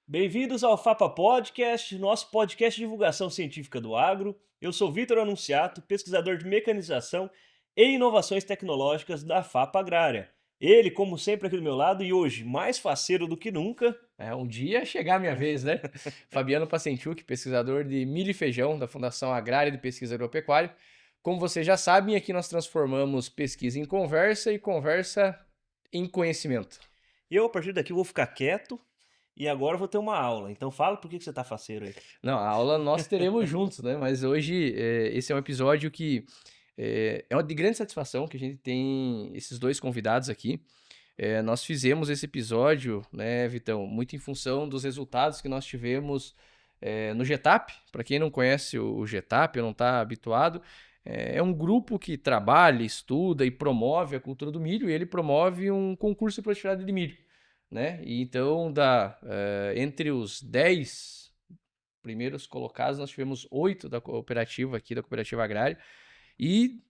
Bem-vindos ao FAPA Podcast, nosso podcast de divulgação científica do agro. Eu sou Vitor Anunciato, pesquisador de mecanização e inovações tecnológicas da FAPA Agrária. Ele, como sempre, aqui do meu lado e hoje mais faceiro do que nunca. Um dia chegar a minha vez, né? Fabiano Pacentiuk, pesquisador de milho e feijão da Fundação Agrária de Pesquisa Agropecuária. Como vocês já sabem, aqui nós transformamos pesquisa em conversa e conversa em conhecimento. Eu, a partir daqui, vou ficar quieto e agora vou ter uma aula. Então fala por que você tá faceiro aí. Não, a aula nós teremos juntos, né? Mas hoje esse é um episódio que é uma de grande satisfação que a gente tem esses dois convidados aqui. Nós fizemos esse episódio, né, Vitão, muito em função dos resultados que nós tivemos no GETAP. Para quem não conhece o GETAP ou não está habituado, é um grupo que trabalha, estuda e promove a cultura do milho, e ele promove um concurso de produtividade de milho, né? E então, entre os 10 primeiros colocados, nós tivemos 8 da cooperativa aqui, da cooperativa agrária, e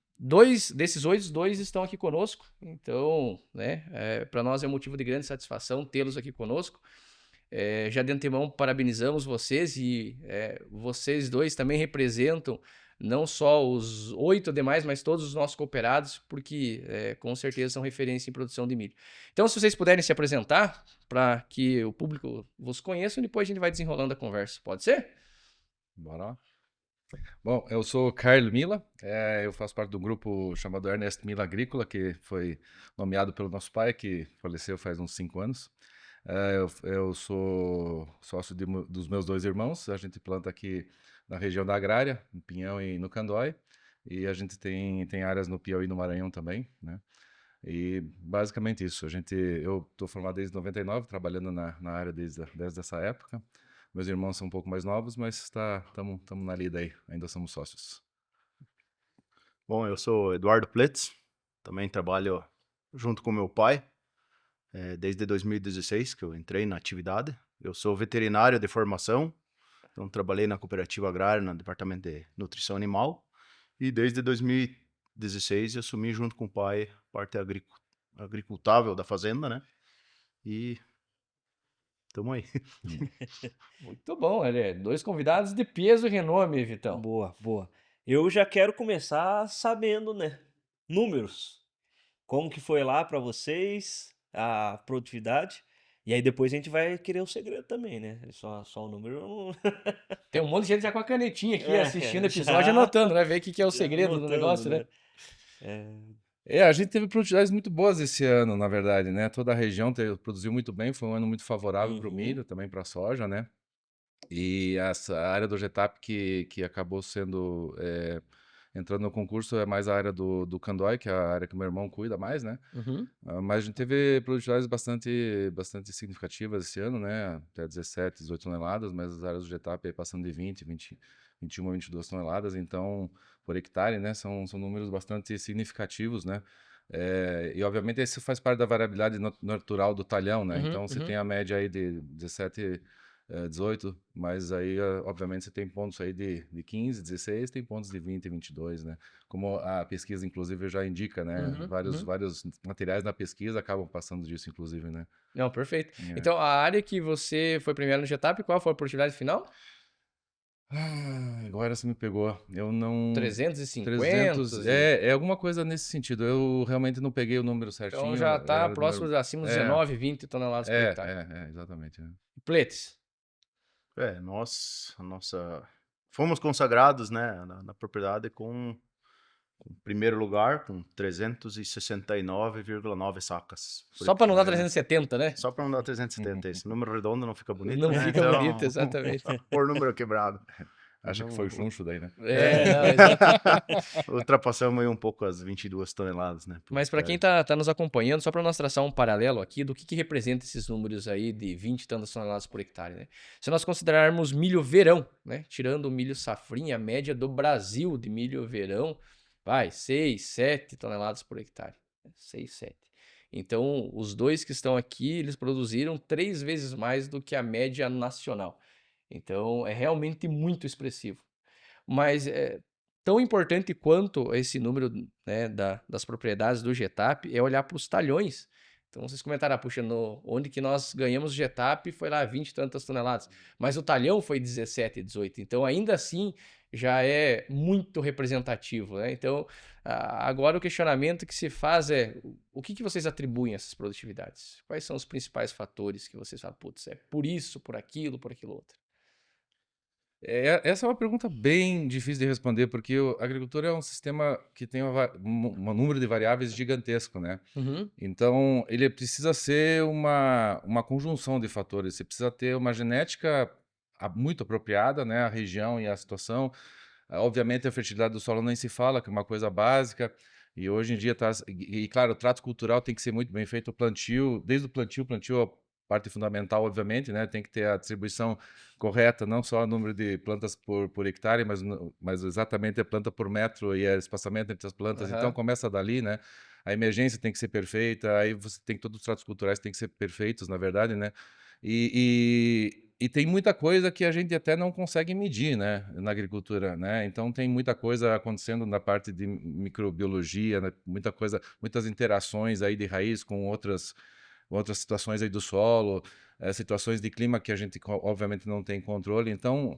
desses 8, 2 estão aqui conosco. Então, né, para nós é um motivo de grande satisfação tê-los aqui conosco. Já de antemão, parabenizamos vocês e vocês dois também representam não só os 8 demais, mas todos os nossos cooperados, porque com certeza são referência em produção de milho. Então, se vocês puderem se apresentar para que o público vos conheça, depois a gente vai desenrolando a conversa. Pode ser? Bora lá. Bom, eu sou Carlos Mila, eu faço parte do grupo chamado Ernest Mila Agrícola, que foi nomeado pelo nosso pai, que faleceu faz uns 5 anos. Eu sou sócio dos meus 2 irmãos, a gente planta aqui na região da Agrária, no Pinhão e no Candói, e a gente tem áreas no Piauí e no Maranhão também, né? E basicamente isso, eu estou formado desde 99, trabalhando na área desde essa época. Meus irmãos são um pouco mais novos, mas estamos na lida aí, ainda somos sócios. Bom, eu sou Eduardo Pletz, também trabalho junto com meu pai, desde 2016 que eu entrei na atividade. Eu sou veterinário de formação, então trabalhei na cooperativa agrária, no departamento de nutrição animal, e desde 2016 eu assumi junto com o pai a parte agricultável da fazenda, né? E estamos aí. Muito bom, 2 convidados de peso e renome, Vitão. Boa, boa. Eu já quero começar sabendo, né? Números. Como que foi lá para vocês a produtividade? E aí depois a gente vai querer o segredo também, né? Só o número não... Tem um monte de gente já com a canetinha aqui assistindo o já episódio, anotando, né? Ver o que é o já segredo do anotando, negócio, né? A gente teve produtividades muito boas esse ano, na verdade, né? Toda a região produziu muito bem, foi um ano muito favorável para o Uhum. milho, também para a soja, né? E essa área do GETAP que acabou sendo entrando no concurso é mais a área do Candói, que é a área que o meu irmão cuida mais, né? Uhum. Mas a gente teve produtividades bastante significativas esse ano, né? Até 17, 18 toneladas, mas as áreas do GETAP aí passando de 21 a 22 toneladas, então, por hectare, né? São números bastante significativos, né? E obviamente isso faz parte da variabilidade natural do talhão, né? Uhum, Então você uhum. tem a média aí de 17, 18, mas aí obviamente você tem pontos aí de 15, 16, tem pontos de 20 e 22, né? Como a pesquisa inclusive já indica, né? Uhum, Vários, uhum. vários materiais na pesquisa acabam passando disso inclusive, né? Não, perfeito. É. Então, a área que você foi premiado no GETAP, qual foi a oportunidade final? Agora você me pegou. Eu não. 350. 300. É alguma coisa nesse sentido. Eu realmente não peguei o número Então certinho. já está Era do próximo, acima de 19, 20 toneladas por hectare. Exatamente. Pletes. Fomos consagrados, né, na propriedade com primeiro lugar, com 369,9 sacas. Só para não dar hectare, né? 370, né? Só para não dar 370. Esse número redondo não fica bonito, Não né? fica bonito, exatamente. Por número quebrado. Acho que foi chuncho daí, né? Não, exato. Ultrapassamos aí um pouco as 22 toneladas, né? por Mas para hectare. quem tá nos acompanhando, só para nós traçar um paralelo aqui do que representa esses números aí de 20 e tantas toneladas por hectare, né? Se nós considerarmos milho verão, né? Tirando o milho safrinha, a média do Brasil de milho verão vai 6, 7 toneladas por hectare. 6, 7. Então, os dois que estão aqui, eles produziram 3 vezes mais do que a média nacional. Então, é realmente muito expressivo. Mas tão importante quanto esse número, né, das propriedades do GETAP é olhar para os talhões. Então vocês comentaram, puxa, onde que nós ganhamos o Getap foi lá 20 e tantas toneladas, mas o talhão foi 17, 18. Então ainda assim já é muito representativo, né? Então agora o questionamento que se faz é o que vocês atribuem a essas produtividades? Quais são os principais fatores que vocês falam, putz, é por isso, por aquilo outro? Essa é uma pergunta bem difícil de responder, porque a agricultura é um sistema que tem um número de variáveis gigantesco, né? Uhum. Então, ele precisa ser uma conjunção de fatores. Você precisa ter uma genética muito apropriada, né? A região e a situação. Obviamente, a fertilidade do solo nem se fala, que é uma coisa básica. E hoje em dia está... E, claro, o trato cultural tem que ser muito bem feito. O plantio, desde o plantio é a parte fundamental, obviamente, né? Tem que ter a distribuição correta, não só o número de plantas por hectare, mas exatamente a planta por metro e o espaçamento entre as plantas. Então, Aham. começa dali, né? A emergência tem que ser perfeita, aí você tem todos os tratos culturais têm que ser perfeitos, na verdade, né? E tem muita coisa que a gente até não consegue medir, né, na agricultura, né? Então tem muita coisa acontecendo na parte de microbiologia, né? Muitas interações aí de raiz com outras situações aí do solo, situações de clima que a gente obviamente não tem controle. Então,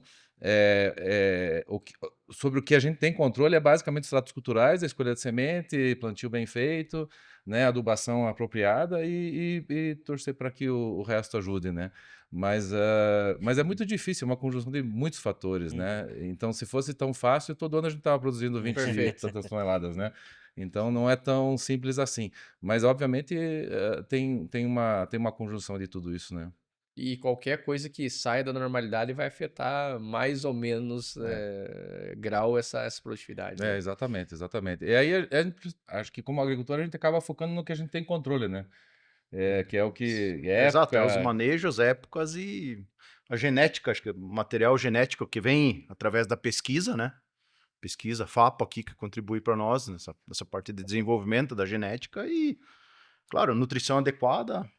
sobre o que a gente tem controle é basicamente os tratos culturais, a escolha de semente, plantio bem feito, né, adubação apropriada e torcer para que o resto ajude, né? Mas é muito difícil, é uma conjunção de muitos fatores, né? Então, se fosse tão fácil, todo ano a gente estava produzindo 20 e Perfeito. tantas toneladas, né? Então, não é tão simples assim. Mas, obviamente, tem uma conjunção de tudo isso, né? E qualquer coisa que saia da normalidade vai afetar mais ou menos grau essa produtividade, né? Exatamente, exatamente. E aí, acho que como agricultor, a gente acaba focando no que a gente tem controle, né? Que é o que... Exato, é os época... manejos, épocas e a genética, acho que é o material genético que vem através da pesquisa, né? Pesquisa, FAPA aqui, que contribui para nós nessa parte de desenvolvimento da genética e, claro, nutrição adequada,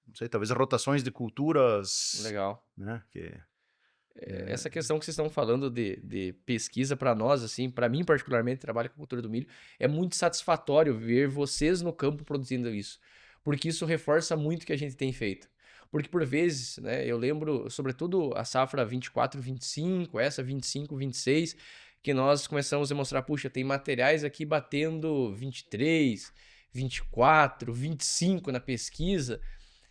não sei, talvez rotações de culturas, Legal. né? Essa questão que vocês estão falando de pesquisa para nós, assim, para mim particularmente, trabalho com cultura do milho, é muito satisfatório ver vocês no campo produzindo isso, porque isso reforça muito o que a gente tem feito. Porque por vezes, né, eu lembro, sobretudo a safra 24, 25, essa 25, 26, que nós começamos a mostrar, puxa, tem materiais aqui batendo 23, 24, 25 na pesquisa.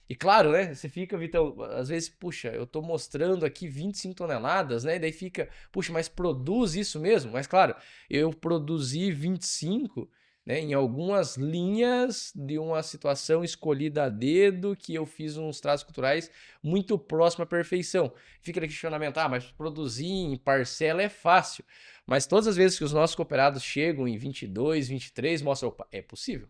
E claro, né, você fica, Vitão, às vezes, puxa, eu tô mostrando aqui 25 toneladas, né, e daí fica, puxa, mas produz isso mesmo? Mas claro, eu produzi 25, né, em algumas linhas de uma situação escolhida a dedo, que eu fiz uns traços culturais muito próximo à perfeição. Fica aquele questionamento, mas produzir em parcela é fácil. Mas todas as vezes que os nossos cooperados chegam em 22, 23, mostram, opa, é possível.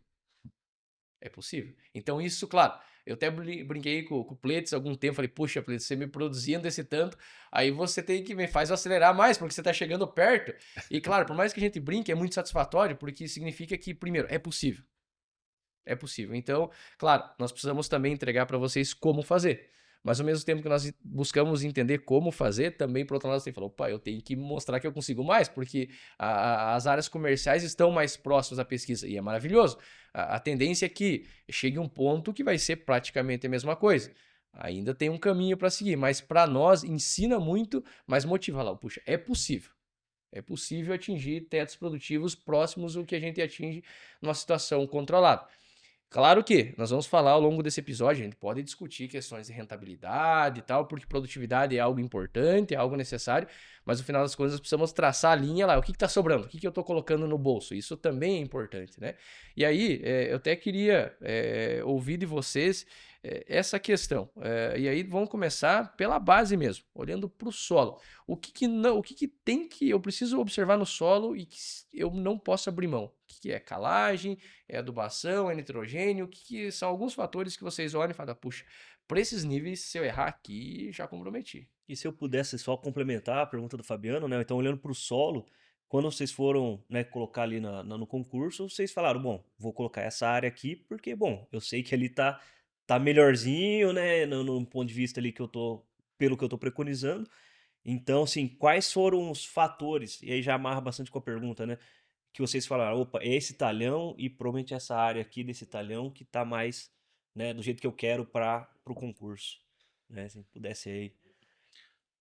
É possível. Então isso, claro, eu até brinquei com o Pletz há algum tempo, falei, puxa, Pletz, você me produzindo esse tanto, aí você tem que me faz eu acelerar mais, porque você tá chegando perto. E claro, por mais que a gente brinque, é muito satisfatório, porque significa que, primeiro, é possível. É possível. Então, claro, nós precisamos também entregar para vocês como fazer. Mas ao mesmo tempo que nós buscamos entender como fazer, também, por outro lado, você tem que falar, opa, eu tenho que mostrar que eu consigo mais, porque as áreas comerciais estão mais próximas à pesquisa, e é maravilhoso. A tendência é que chegue um ponto que vai ser praticamente a mesma coisa. Ainda tem um caminho para seguir, mas para nós ensina muito, mas motiva lá, puxa, é possível. É possível atingir tetos produtivos próximos do que a gente atinge numa situação controlada. Claro que nós vamos falar ao longo desse episódio, a gente pode discutir questões de rentabilidade e tal, porque produtividade é algo importante, é algo necessário, mas no final das contas nós precisamos traçar a linha lá, o que está sobrando, o que eu estou colocando no bolso, isso também é importante, né? E aí, eu até queria ouvir de vocês essa questão, e aí vamos começar pela base mesmo, olhando para o solo. O que tem que eu preciso observar no solo e que eu não posso abrir mão? O que é calagem, é adubação, é nitrogênio? O que são alguns fatores que vocês olham e falam, puxa, para esses níveis, se eu errar aqui, já comprometi. E se eu pudesse só complementar a pergunta do Fabiano, né? Então, olhando para o solo, quando vocês foram, né, colocar ali no concurso, vocês falaram, bom, vou colocar essa área aqui porque, bom, eu sei que ali tá melhorzinho, né, no ponto de vista ali pelo que eu tô preconizando. Então, assim, quais foram os fatores, e aí já amarra bastante com a pergunta, né, que vocês falaram, opa, é esse talhão e provavelmente essa área aqui desse talhão que tá mais né, do jeito que eu quero para o concurso, né? Se pudesse aí.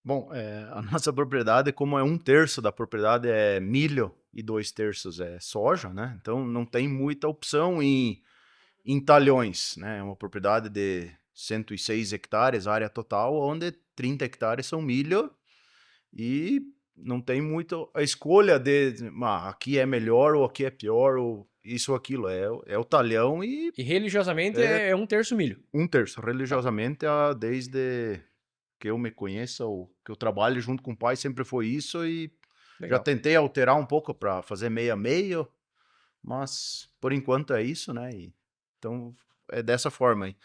Bom, a nossa propriedade, como é 1/3 da propriedade é milho e 2/3 é soja, né? Então não tem muita opção em talhões, né? É uma propriedade de 106 hectares, área total, onde 30 hectares são milho e não tem muito a escolha de aqui é melhor ou aqui é pior ou isso ou aquilo. É o talhão e E religiosamente é é 1/3 milho. 1/3. Tá, Religiosamente, desde que eu me conheça ou que eu trabalho junto com o pai, sempre foi isso e já legal. tentei alterar um pouco para fazer meio a meio, mas por enquanto é isso, né? Então é dessa forma aí.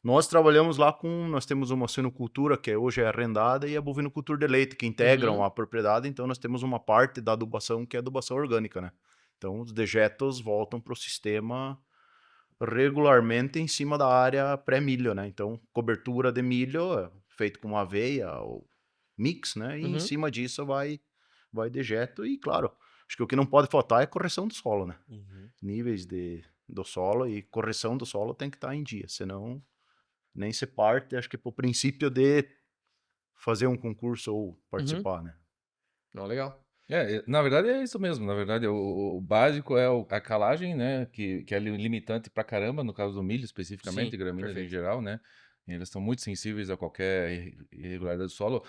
Nós trabalhamos lá nós temos uma suinocultura que hoje é arrendada e a bovinocultura de leite que integram Uhum. a propriedade, então nós temos uma parte da adubação que é adubação orgânica, né? Então os dejetos voltam para o sistema regularmente em cima da área pré-milho, né? Então cobertura de milho feito com aveia ou mix, né? E em Uhum. cima disso vai dejeto e claro, acho que o que não pode faltar é correção do solo, né? Uhum. Níveis do solo e correção do solo tem que estar em dia, senão nem se parte, acho que por princípio de fazer um concurso ou Uhum. participar, né? Não, legal. Na verdade é isso mesmo. Na verdade, o básico é a calagem, né? Que é limitante pra caramba, no caso do milho especificamente, Sim, e gramíneas em perfeito. geral, né? Eles são muito sensíveis a qualquer irregularidade do solo.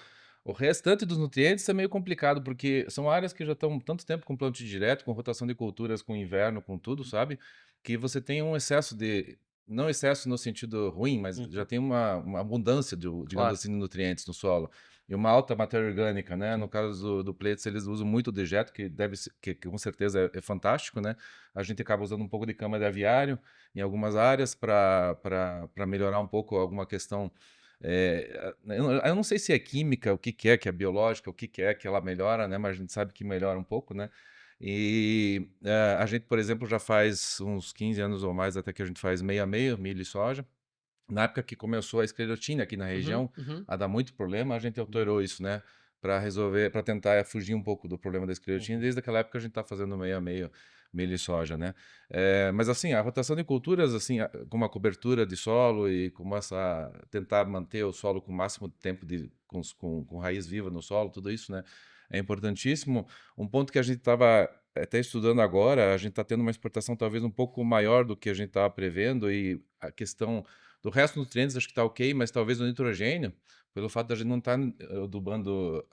O restante dos nutrientes é meio complicado, porque são áreas que já estão tanto tempo com plantio direto, com rotação de culturas, com inverno, com tudo, sabe? Que você tem um excesso de. Não excesso no sentido ruim, mas já Uhum. tem uma abundância, digamos Claro. assim, de nutrientes no solo. E uma alta matéria orgânica, né? No Sim. caso do Plates, eles usam muito dejeto, que deve ser, que com certeza é fantástico, né? A gente acaba usando um pouco de cama de aviário em algumas áreas para melhorar um pouco alguma questão. Eu não sei se é química, o que que é biológica, o que é que ela melhora, né? Mas a gente sabe que melhora um pouco, né? E a gente, por exemplo, já faz uns 15 anos ou mais até que a gente faz meio a meio, milho e soja. Na época que começou a esclerotina aqui na Uhum. região, Uhum. a dar muito problema, a gente alterou isso, né? Para resolver, para tentar fugir um pouco do problema da esclerotina. Uhum. Desde aquela época a gente está fazendo meio a meio milho e soja, né? Mas assim, a rotação de culturas, assim, com uma cobertura de solo e com essa tentar manter o solo com o máximo de tempo com raiz viva no solo, tudo isso, né? É importantíssimo. Um ponto que a gente estava até estudando agora, a gente está tendo uma exportação talvez um pouco maior do que a gente estava prevendo e a questão do resto dos nutrientes acho que está ok, mas talvez o nitrogênio, pelo fato de a gente não estar adubando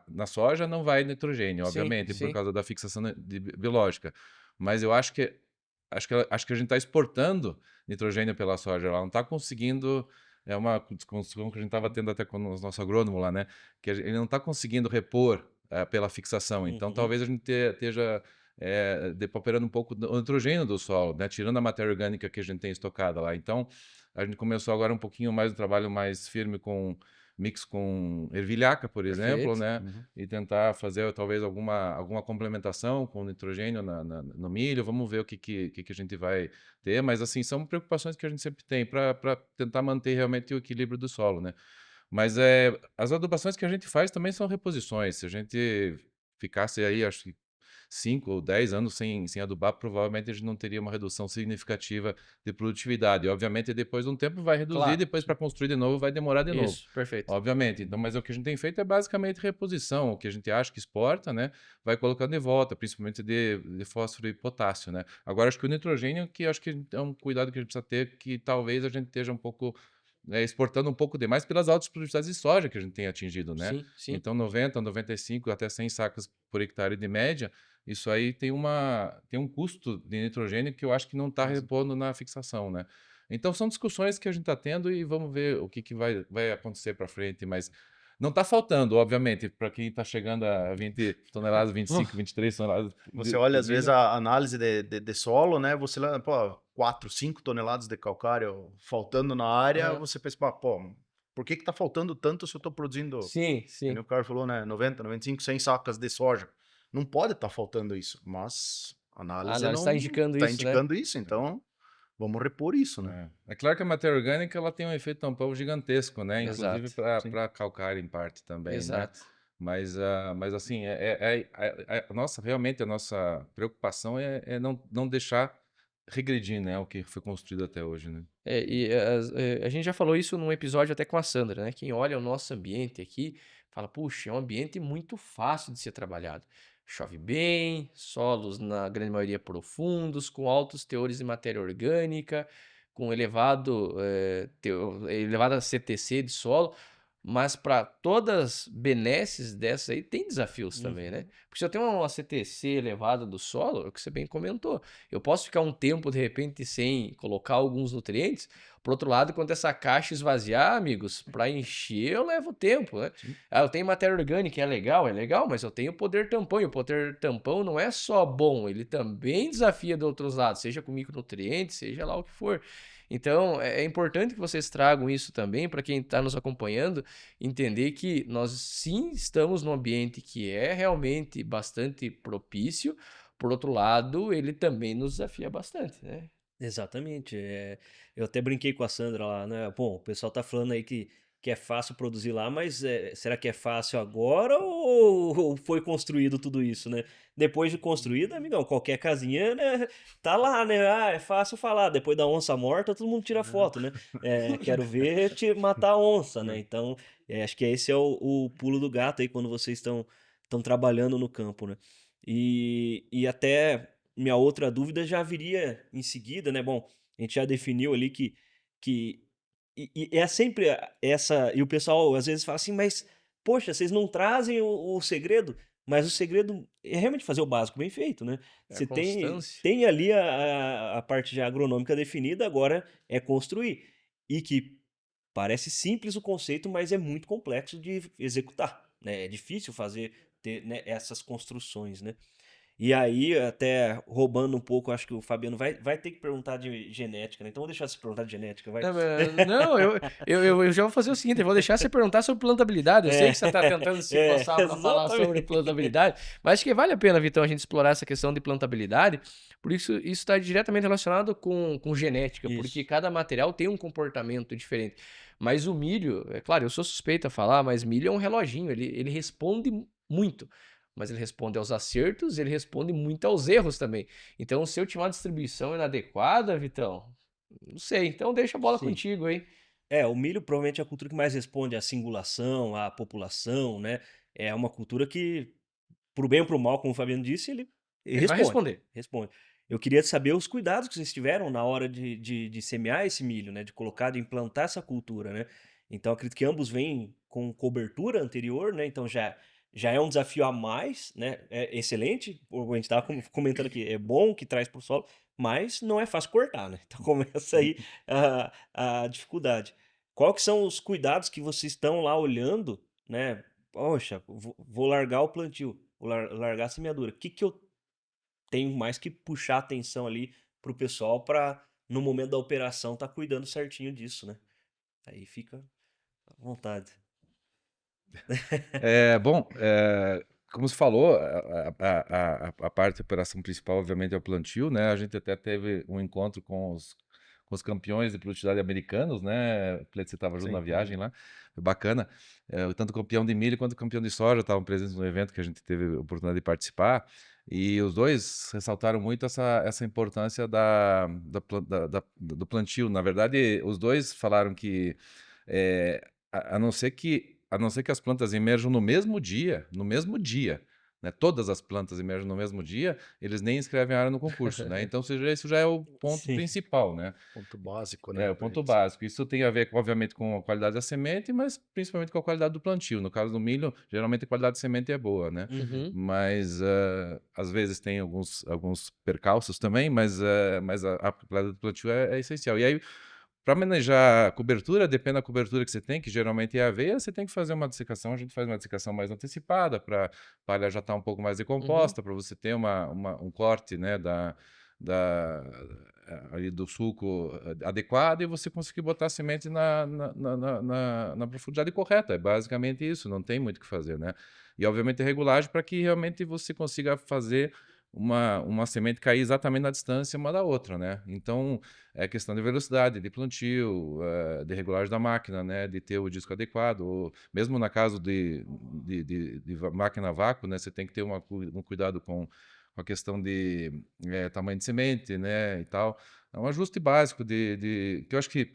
na soja, não vai nitrogênio, Sim, obviamente, por sim. causa da fixação biológica. Mas eu acho que a gente está exportando nitrogênio pela soja, ela não está conseguindo. É uma discussão que a gente estava tendo até com o nosso agrônomo lá, né? Que ele não está conseguindo repor pela fixação. Então, Uhum. talvez a gente esteja depauperando um pouco o nitrogênio do solo, né? Tirando a matéria orgânica que a gente tem estocada lá. Então, a gente começou agora um pouquinho mais um trabalho mais firme com mix com ervilhaca, por exemplo, Perfeito. né? Uhum. E tentar fazer talvez alguma complementação com nitrogênio no milho. Vamos ver o que a gente vai ter. Mas assim, são preocupações que a gente sempre tem para tentar manter realmente o equilíbrio do solo, né? Mas as adubações que a gente faz também são reposições. Se a gente ficasse aí, acho que 5 ou 10 anos sem adubar, provavelmente a gente não teria uma redução significativa de produtividade. Obviamente, depois de um tempo vai reduzir, Claro. depois para construir de novo vai demorar de novo. Isso, perfeito. Obviamente. Então, mas o que a gente tem feito é basicamente reposição. O que a gente acha que exporta, né? Vai colocando de volta, principalmente de fósforo e potássio, né? Agora, acho que o nitrogênio, que acho que é um cuidado que a gente precisa ter, que talvez a gente esteja um pouco exportando um pouco demais pelas altas produtividades de soja que a gente tem atingido, né? Sim, sim. Então, 90, 95, até 100 sacas por hectare de média, isso aí tem um custo de nitrogênio que eu acho que não está repondo na fixação, né? Então, são discussões que a gente está tendo e vamos ver o que vai acontecer para frente, mas não está faltando, obviamente, para quem está chegando a 20 toneladas, 25, 23 toneladas Você de olha, às vezes, milho. a análise de solo, né? Você lá, pô, 4, 5 toneladas de calcário faltando na área, Aham. você pensa, pô, por que tá faltando tanto se eu tô produzindo, Sim, que nem sim. o cara falou, né? 90, 95, 100 sacas de soja. Não pode estar faltando isso, mas a Ah, análise não, está não indicando tá isso, né? indicando isso, então vamos repor isso, né? É claro que a matéria orgânica ela tem um efeito tampão gigantesco, né? Inclusive Exato. Sim. para calcário em parte também, né? Exato. Mas assim, realmente a nossa preocupação é não deixar regredir, né, o que foi construído até hoje, né? A gente já falou isso num episódio até com a Sandra, né? Quem olha o nosso ambiente aqui fala, puxa, é um ambiente muito fácil de ser trabalhado. Chove bem, solos na grande maioria profundos, com altos teores de matéria orgânica, com elevada CTC de solo, mas para todas benesses dessas aí tem desafios também, né? Uhum. Porque se eu tenho uma CTC elevada do solo, é o que você bem comentou, eu posso ficar um tempo, de repente, sem colocar alguns nutrientes. Por outro lado, quando essa caixa esvaziar, amigos, para encher eu levo tempo, né? Sim. Ah, eu tenho matéria orgânica, é legal, mas eu tenho poder tampão, e o poder tampão não é só bom, ele também desafia do outros lados, seja com micronutrientes, seja lá o que for. Então, é importante que vocês tragam isso também para quem está nos acompanhando, entender que nós sim estamos num ambiente que é realmente bastante propício. Por outro lado, ele também nos desafia bastante, né? Exatamente. Eu até brinquei com a Sandra lá, né? Bom, o pessoal tá falando aí que é fácil produzir lá, mas será que é fácil agora ou foi construído tudo isso, né? Depois de construído, amigão, qualquer casinha, né, tá lá, né? Ah, é fácil falar. Depois da onça morta, todo mundo tira foto, né? Quero ver te matar a onça, né? Então, acho que esse é o pulo do gato aí quando vocês estão trabalhando no campo, né? E até minha outra dúvida já viria em seguida, né? Bom, a gente já definiu ali que e é sempre essa. E o pessoal às vezes fala assim, mas poxa, vocês não trazem o segredo, mas o segredo é realmente fazer o básico bem feito, né? É a Você tem, constância. tem ali a parte já agronômica definida, agora é construir. E que parece simples o conceito, mas é muito complexo de executar, né? É difícil fazer ter, né, essas construções, né? E aí, até roubando um pouco, acho que o Fabiano vai ter que perguntar de genética, né? Então vou deixar você perguntar de genética, vai. Não, eu já vou fazer o seguinte, eu vou deixar você perguntar sobre plantabilidade. Eu sei que você está tentando se coçar para falar sobre Exatamente. plantabilidade, mas acho que vale a pena, Vitão, a gente explorar essa questão de plantabilidade, por isso está diretamente relacionado com genética, porque Isso. cada material tem um comportamento diferente. Mas o milho, é claro, eu sou suspeito a falar, mas milho é um reloginho, ele responde muito. Mas ele responde aos acertos, ele responde muito aos erros também. Então, se eu tiver uma distribuição inadequada, Vitão, não sei. Então, deixa a bola Sim. contigo, hein? O milho provavelmente é a cultura que mais responde à singulação, à população, né? É uma cultura que, pro bem ou pro mal, como o Fabiano disse, ele Ele vai responde. responder. Responde. Eu queria saber os cuidados que vocês tiveram na hora de semear esse milho, né? De colocar, de implantar essa cultura, né? Então, acredito que ambos vêm com cobertura anterior, né? Então, já é um desafio a mais, né? É excelente, a gente estava comentando aqui, é bom que traz para o solo, mas não é fácil cortar, né? Então, começa aí a dificuldade. Qual que são os cuidados que vocês estão lá olhando, né? Poxa, vou largar o plantio, vou largar a semeadura. O que que eu tenho mais que puxar atenção ali pro pessoal para no momento da operação tá cuidando certinho disso, né? Aí fica à vontade. Bom, como você falou, a parte da operação principal, obviamente, é o plantio, né? A gente até teve um encontro com os campeões de produtividade americanos, né? O Pletz, você estava junto na Sim. viagem lá, foi bacana. Tanto o campeão de milho quanto o campeão de soja estavam presentes no evento que a gente teve a oportunidade de participar. E os dois ressaltaram muito essa importância do plantio. Na verdade, os dois falaram que a não ser que as plantas emerjam no mesmo dia, né? Todas as plantas emergem no mesmo dia, eles nem inscrevem a área no concurso, né? Então, isso já é o ponto Sim. principal, né? Ponto básico, É né? o pra ponto eles. básico. Isso tem a ver, obviamente, com a qualidade da semente, mas principalmente com a qualidade do plantio. No caso do milho, geralmente a qualidade da semente é boa, né? Uhum. Mas às vezes tem alguns percalços também, mas a qualidade do plantio é essencial. E aí, para manejar a cobertura, depende da cobertura que você tem, que geralmente é aveia, você tem que fazer uma dessecação. A gente faz uma dessecação mais antecipada para a palha já estar um pouco mais decomposta, para você ter um corte, né, ali do suco adequado e você conseguir botar a semente na profundidade correta. É basicamente isso, não tem muito o que fazer, né? E obviamente a regulagem para que realmente você consiga fazer uma semente cair exatamente na distância uma da outra, né? Então, é questão de velocidade, de plantio, de regulagem da máquina, né? De ter o disco adequado. Ou, mesmo na caso de máquina a vácuo, né? Você tem que ter um cuidado com a questão de tamanho de semente, né, e tal. É um ajuste básico que eu acho que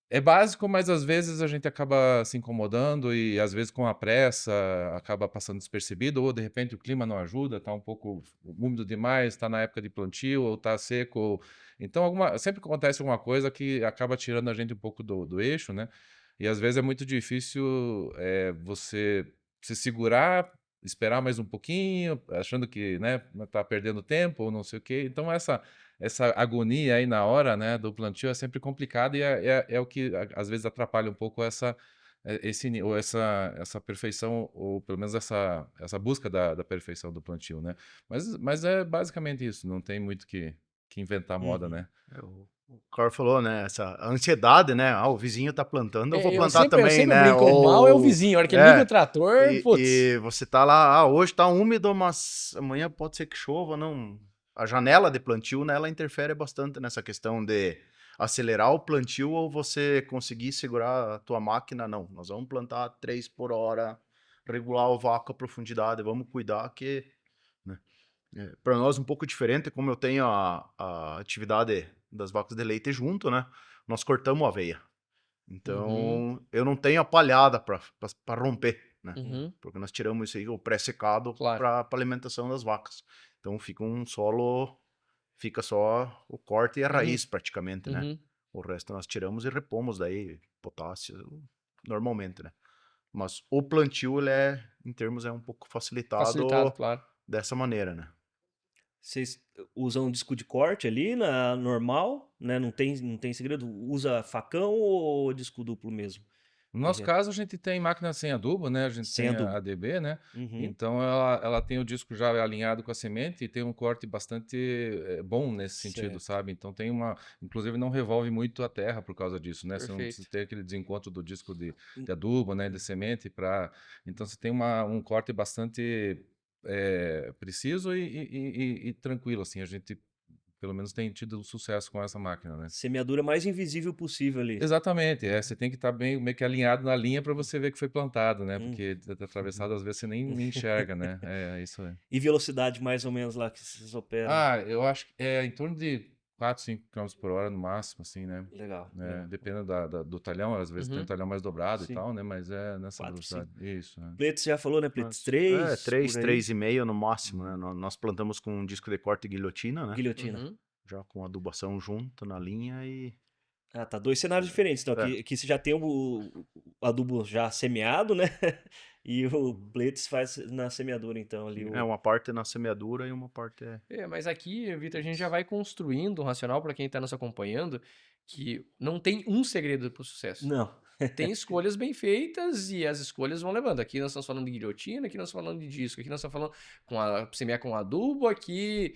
é básico, mas às vezes a gente acaba se incomodando e às vezes com a pressa acaba passando despercebido, ou de repente o clima não ajuda, está um pouco úmido demais, está na época de plantio, ou está seco. Então sempre acontece alguma coisa que acaba tirando a gente um pouco do eixo, né? E às vezes é muito difícil você se segurar, esperar mais um pouquinho, achando que, né, tá perdendo tempo ou não sei o quê. Então essa agonia aí na hora, né, do plantio é sempre complicado e é o que às vezes atrapalha um pouco essa perfeição, ou pelo menos essa busca da perfeição do plantio, né? Mas é basicamente isso, não tem muito que inventar moda, Uhum. né? O Carl falou, né? Essa ansiedade, né? Ah, o vizinho tá plantando, eu vou plantar Eu também, sempre né? brinco, o mal é o vizinho. A hora que ele liga o trator, putz. E você tá lá, hoje tá úmido, mas amanhã pode ser que chova, não. A janela de plantio, né, ela interfere bastante nessa questão de acelerar o plantio ou você conseguir segurar a tua máquina. Não, nós vamos plantar 3 por hora, regular o vácuo, a profundidade, vamos cuidar que, né? Para nós um pouco diferente, como eu tenho a atividade das vacas de leite junto, né? Nós cortamos a aveia. Então, eu não tenho a palhada para romper, né? Uhum, Porque nós tiramos isso aí, o pré-secado, claro. para alimentação das vacas. Então, fica um solo, fica só o corte e a raiz praticamente, né? Uhum. O resto nós tiramos e repomos daí potássio normalmente, né? Mas o plantio, ele em termos, é um pouco facilitado Facilitado, claro. dessa maneira, né? Vocês usam um disco de corte ali na normal, né? Não tem segredo? Usa facão ou disco duplo mesmo? No nosso caso, a gente tem máquina sem adubo, né? A gente Sem tem a adubo. ADB, né? Uhum. Então ela tem o disco já alinhado com a semente e tem um corte bastante bom nesse sentido, Certo. sabe? Então inclusive não revolve muito a terra por causa disso, né? Você não precisa Perfeito. ter aquele desencontro do disco de adubo, né? De semente então você tem um corte bastante preciso e tranquilo, assim. A gente pelo menos tem tido sucesso com essa máquina, né? Semeadura mais invisível possível ali. Exatamente, você tem que estar meio que alinhado na linha para você ver que foi plantado, né? Hum. Porque atravessado às vezes você nem enxerga, né? Isso é. E velocidade mais ou menos lá que vocês operam? Eu acho que é em torno de 4, 5 km por hora no máximo, assim, né? Legal, legal. Dependendo do talhão, às vezes tem um talhão mais dobrado e Sim. tal, né? Mas é nessa 4, 5. velocidade. Isso, Pletos já falou, né? Pletos Mas, 3, 3, por aí. 3,5 no máximo, né? Nós plantamos com um disco de corte guilhotina, né? Guilhotina. Uhum. Já com adubação junto na linha e... Ah, tá. 2 cenários diferentes. Então, aqui você já tem o adubo já semeado, né? E o Pletos faz na semeadura, então, ali. uma parte na semeadura e uma parte Mas aqui, Vitor, a gente já vai construindo um racional para quem está nos acompanhando que não tem um segredo para o sucesso. Não. Tem escolhas bem feitas e as escolhas vão levando. Aqui nós estamos falando de guilhotina, aqui nós estamos falando de disco, aqui nós estamos falando semear com adubo, aqui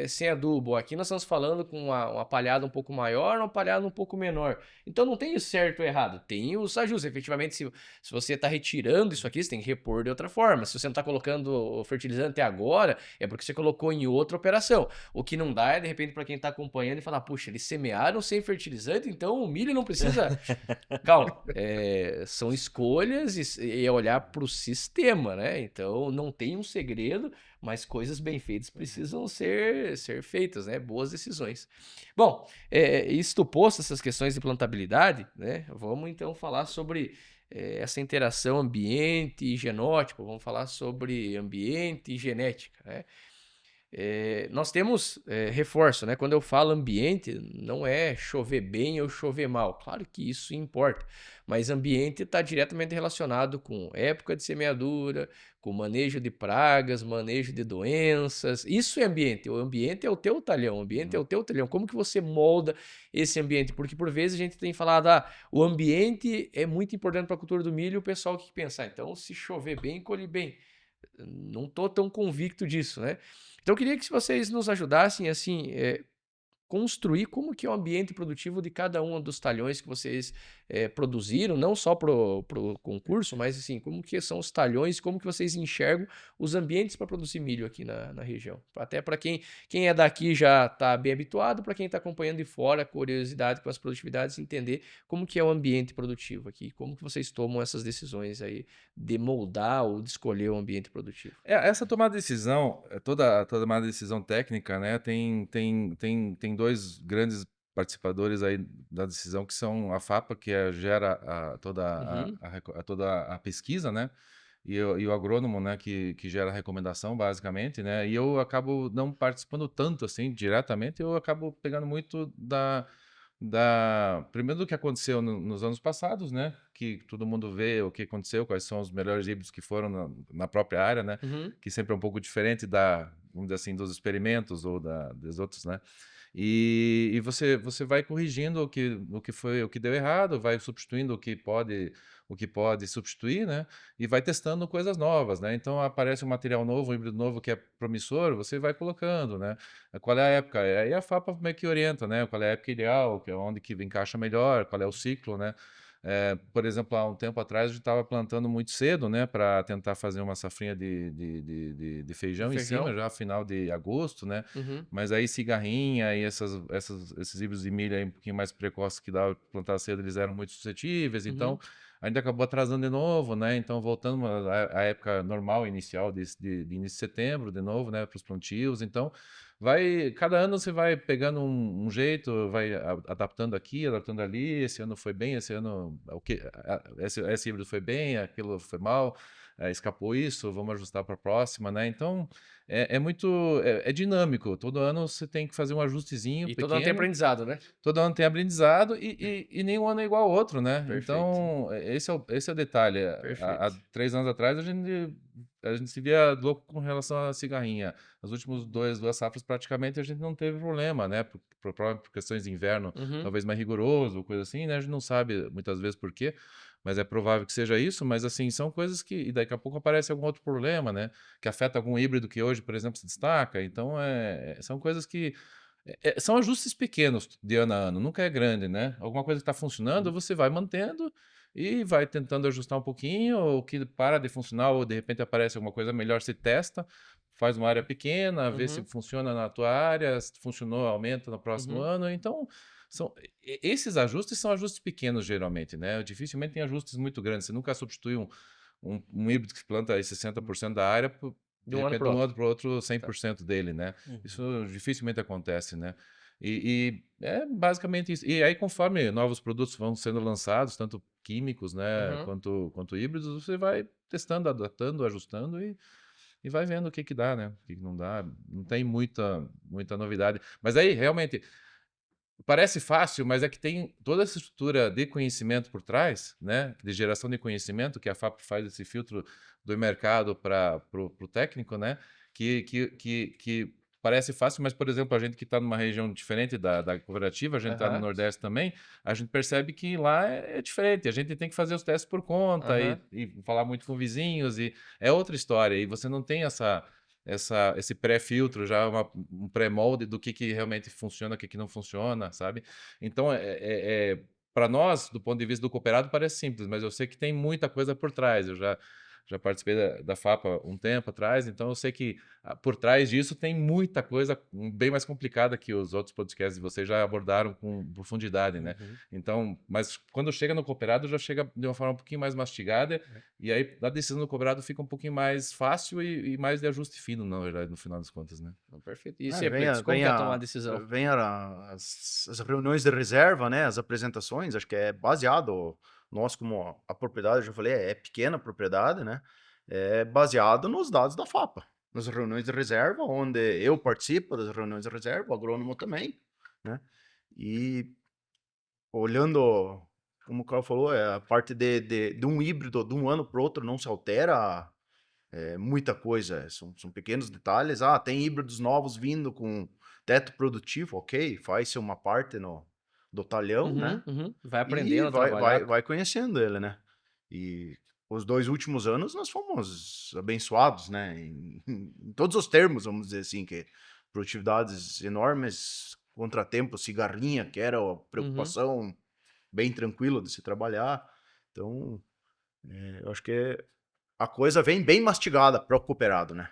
sem adubo, aqui nós estamos falando com uma palhada um pouco maior, uma palhada um pouco menor. Então não tem o certo ou errado, tem os ajustes. Efetivamente, se você está retirando isso aqui, você tem que repor de outra forma. Se você não está colocando o fertilizante agora, é porque você colocou em outra operação. O que não dá é, de repente, para quem está acompanhando e falar, puxa, eles semearam sem fertilizante, então o milho não precisa... Calma. São escolhas e é olhar para o sistema, né? Então não tem um segredo, mas coisas bem feitas precisam ser feitas, né? Boas decisões. Bom, isto posto, essas questões de plantabilidade, né? Vamos então falar sobre essa interação ambiente e genótipo, vamos falar sobre ambiente e genética, né? Nós temos reforço, né? Quando eu falo ambiente, não é chover bem ou chover mal. Claro que isso importa, mas ambiente está diretamente relacionado com época de semeadura, com manejo de pragas, manejo de doenças. Isso é ambiente. O ambiente é o teu talhão. O ambiente é o teu talhão. Como que você molda esse ambiente? Porque por vezes a gente tem falado, o ambiente é muito importante para a cultura do milho. E o pessoal que pensa, então se chover bem, colhe bem. Não estou tão convicto disso, né? Então eu queria que vocês nos ajudassem, assim, construir como que é o ambiente produtivo de cada um dos talhões que vocês produziram, não só pro concurso, mas assim, como que são os talhões, como que vocês enxergam os ambientes para produzir milho aqui na região. Até para quem é daqui já está bem habituado, para quem está acompanhando de fora, curiosidade com as produtividades, entender como que é o ambiente produtivo aqui, como que vocês tomam essas decisões aí de moldar ou de escolher o ambiente produtivo. Essa tomada de decisão, toda tomada de decisão técnica, né, tem dois grandes participadores aí da decisão, que são a FAPA, que gera toda a pesquisa, né, e o agrônomo, né, que gera a recomendação, basicamente, né, e eu acabo não participando tanto, assim, diretamente, eu acabo pegando muito primeiro do que aconteceu nos anos passados, né? Que todo mundo vê o que aconteceu, quais são os melhores híbridos que foram na própria área, né? Que sempre é um pouco diferente vamos dizer assim, dos experimentos ou dos outros, né? E você vai corrigindo o que deu errado, vai substituindo o que pode substituir, né? E vai testando coisas novas, né? Então aparece um material novo, um híbrido novo que é promissor, você vai colocando, né? Qual é a época? Aí a FAPA meio que orienta, né? Qual é a época ideal, onde que encaixa melhor, qual é o ciclo, né? Por exemplo, há um tempo atrás a gente estava plantando muito cedo, né? Para tentar fazer uma safrinha de feijão em cima, já final de agosto, né? Mas aí cigarrinha e esses híbridos de milho aí um pouquinho mais precoces que dava para plantar cedo, eles eram muito suscetíveis, então a gente acabou atrasando de novo, né? Então voltando à época normal, inicial de início de setembro, de novo, né? Para os plantios, então cada ano você vai pegando um jeito, vai adaptando aqui, adaptando ali. Esse ano foi bem, esse ano esse híbrido foi bem, aquilo foi mal, escapou isso, vamos ajustar para a próxima, né? Então é dinâmico. Todo ano você tem que fazer um ajustezinho E pequeno. todo ano tem aprendizado, né? Todo ano tem aprendizado e nenhum ano é igual ao outro, né? Perfeito. Então, esse é o detalhe. Há 3 anos atrás, a gente se via louco com relação à cigarrinha. Nos últimos duas safras, praticamente, a gente não teve problema, né? Por questões de inverno, talvez mais rigoroso, coisa assim, né? A gente não sabe muitas vezes por quê, mas é provável que seja isso. Mas, assim, são coisas que... E daqui a pouco aparece algum outro problema, né? Que afeta algum híbrido que hoje, por exemplo, se destaca. Então, são coisas que... são ajustes pequenos de ano a ano, nunca é grande, né? Alguma coisa que está funcionando, você vai mantendo e vai tentando ajustar um pouquinho, o que para de funcionar, ou de repente aparece alguma coisa melhor, se testa, faz uma área pequena, vê se funciona na tua área, se funcionou, aumenta no próximo ano. Então, esses ajustes são ajustes pequenos, geralmente, né? Dificilmente tem ajustes muito grandes. Você nunca substitui um híbrido que planta aí 60% da área de repente, de um ano para o outro, 100% dele, né? Isso dificilmente acontece, né? E é basicamente isso. E aí, conforme novos produtos vão sendo lançados, tanto químicos, né, quanto híbridos, você vai testando, adaptando, ajustando e vai vendo o que dá, né? O que não dá. Não tem muita novidade. Mas aí, realmente, parece fácil, mas é que tem toda essa estrutura de conhecimento por trás, né? De geração de conhecimento, que a FAP faz esse filtro do mercado para o técnico, né? Que parece fácil, mas, por exemplo, a gente que está numa região diferente da cooperativa, a gente está no Nordeste também, a gente percebe que lá é diferente. A gente tem que fazer os testes por conta e falar muito com vizinhos, e é outra história. E você não tem esse pré-filtro, já um pré-molde do que realmente funciona, o que não funciona, sabe? Então, para nós, do ponto de vista do cooperado, parece simples, mas eu sei que tem muita coisa por trás. Eu já participei da FAPA um tempo atrás, então eu sei que por trás disso tem muita coisa bem mais complicada que os outros podcasts de vocês já abordaram com profundidade, né? Então, mas quando chega no cooperado, já chega de uma forma um pouquinho mais mastigada, e aí a decisão do cooperado fica um pouquinho mais fácil e mais de ajuste fino, na verdade, no final das contas, né? Perfeito. E sempre, como que é tomar a decisão? Vem as reuniões de reserva, né? As apresentações, acho que é baseado... Nós, como a propriedade, eu já falei, é pequena a propriedade, né? É baseado nos dados da FAPA, nas reuniões de reserva, onde eu participo das reuniões de reserva, o agrônomo também, né? E olhando, como o Carl falou, a parte de um híbrido de um ano para o outro não se altera muita coisa, são pequenos detalhes. Tem híbridos novos vindo com teto produtivo, ok, faz-se uma parte do talhão, né? Vai aprendendo a trabalhar. Vai conhecendo ele, né? E os 2 últimos anos nós fomos abençoados, né? Em todos os termos, vamos dizer assim, que produtividades enormes, contratempo, cigarrinha, que era a Uhum. preocupação bem tranquila de se trabalhar. Então, eu acho que a coisa vem bem mastigada para o cooperado, né?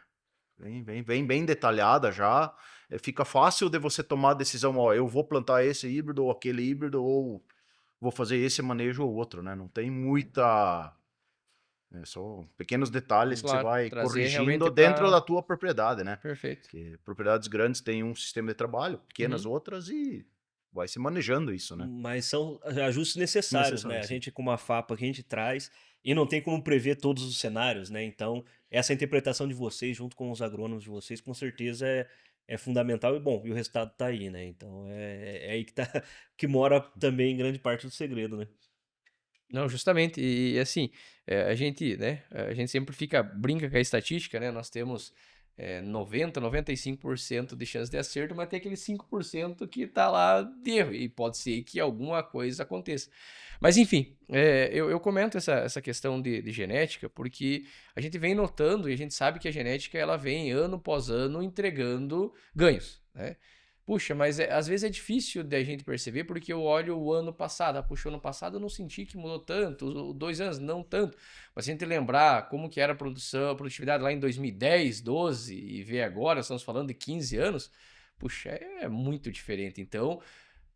Vem bem detalhada já. Fica fácil de você tomar a decisão, ó, eu vou plantar esse híbrido ou aquele híbrido, ou vou fazer esse manejo ou outro, né? Não tem muita... são pequenos detalhes que você Claro, vai trazer corrigindo realmente dentro da para... tua propriedade, né? Perfeito. Porque propriedades grandes têm um sistema de trabalho, pequenas Uhum. outras, e vai se manejando isso, né? Mas são ajustes necessários, né? Necessário, A sim. gente, como a FAPA, que a gente traz, e não tem como prever todos os cenários, né? Então, essa interpretação de vocês, junto com os agrônomos de vocês, com certeza é fundamental e bom, e o resultado tá aí, né? Então, é aí que, tá, que mora também grande parte do segredo, né? Não, justamente, e assim, a gente, né, a gente sempre brinca com a estatística, né, nós temos 90, 95% de chance de acerto, mas tem aquele 5% que tá lá de erro, e pode ser que alguma coisa aconteça. Mas enfim, eu comento essa questão de genética, porque a gente vem notando, e a gente sabe que a genética, ela vem ano após ano entregando ganhos, né? Puxa, mas às vezes é difícil da gente perceber porque eu olho o ano passado. Ah, puxa, o ano passado eu não senti que mudou tanto, os 2 anos não tanto. Mas se a gente lembrar como que era a produtividade lá em 2010, 12 e ver agora, estamos falando de 15 anos, puxa, é muito diferente. Então,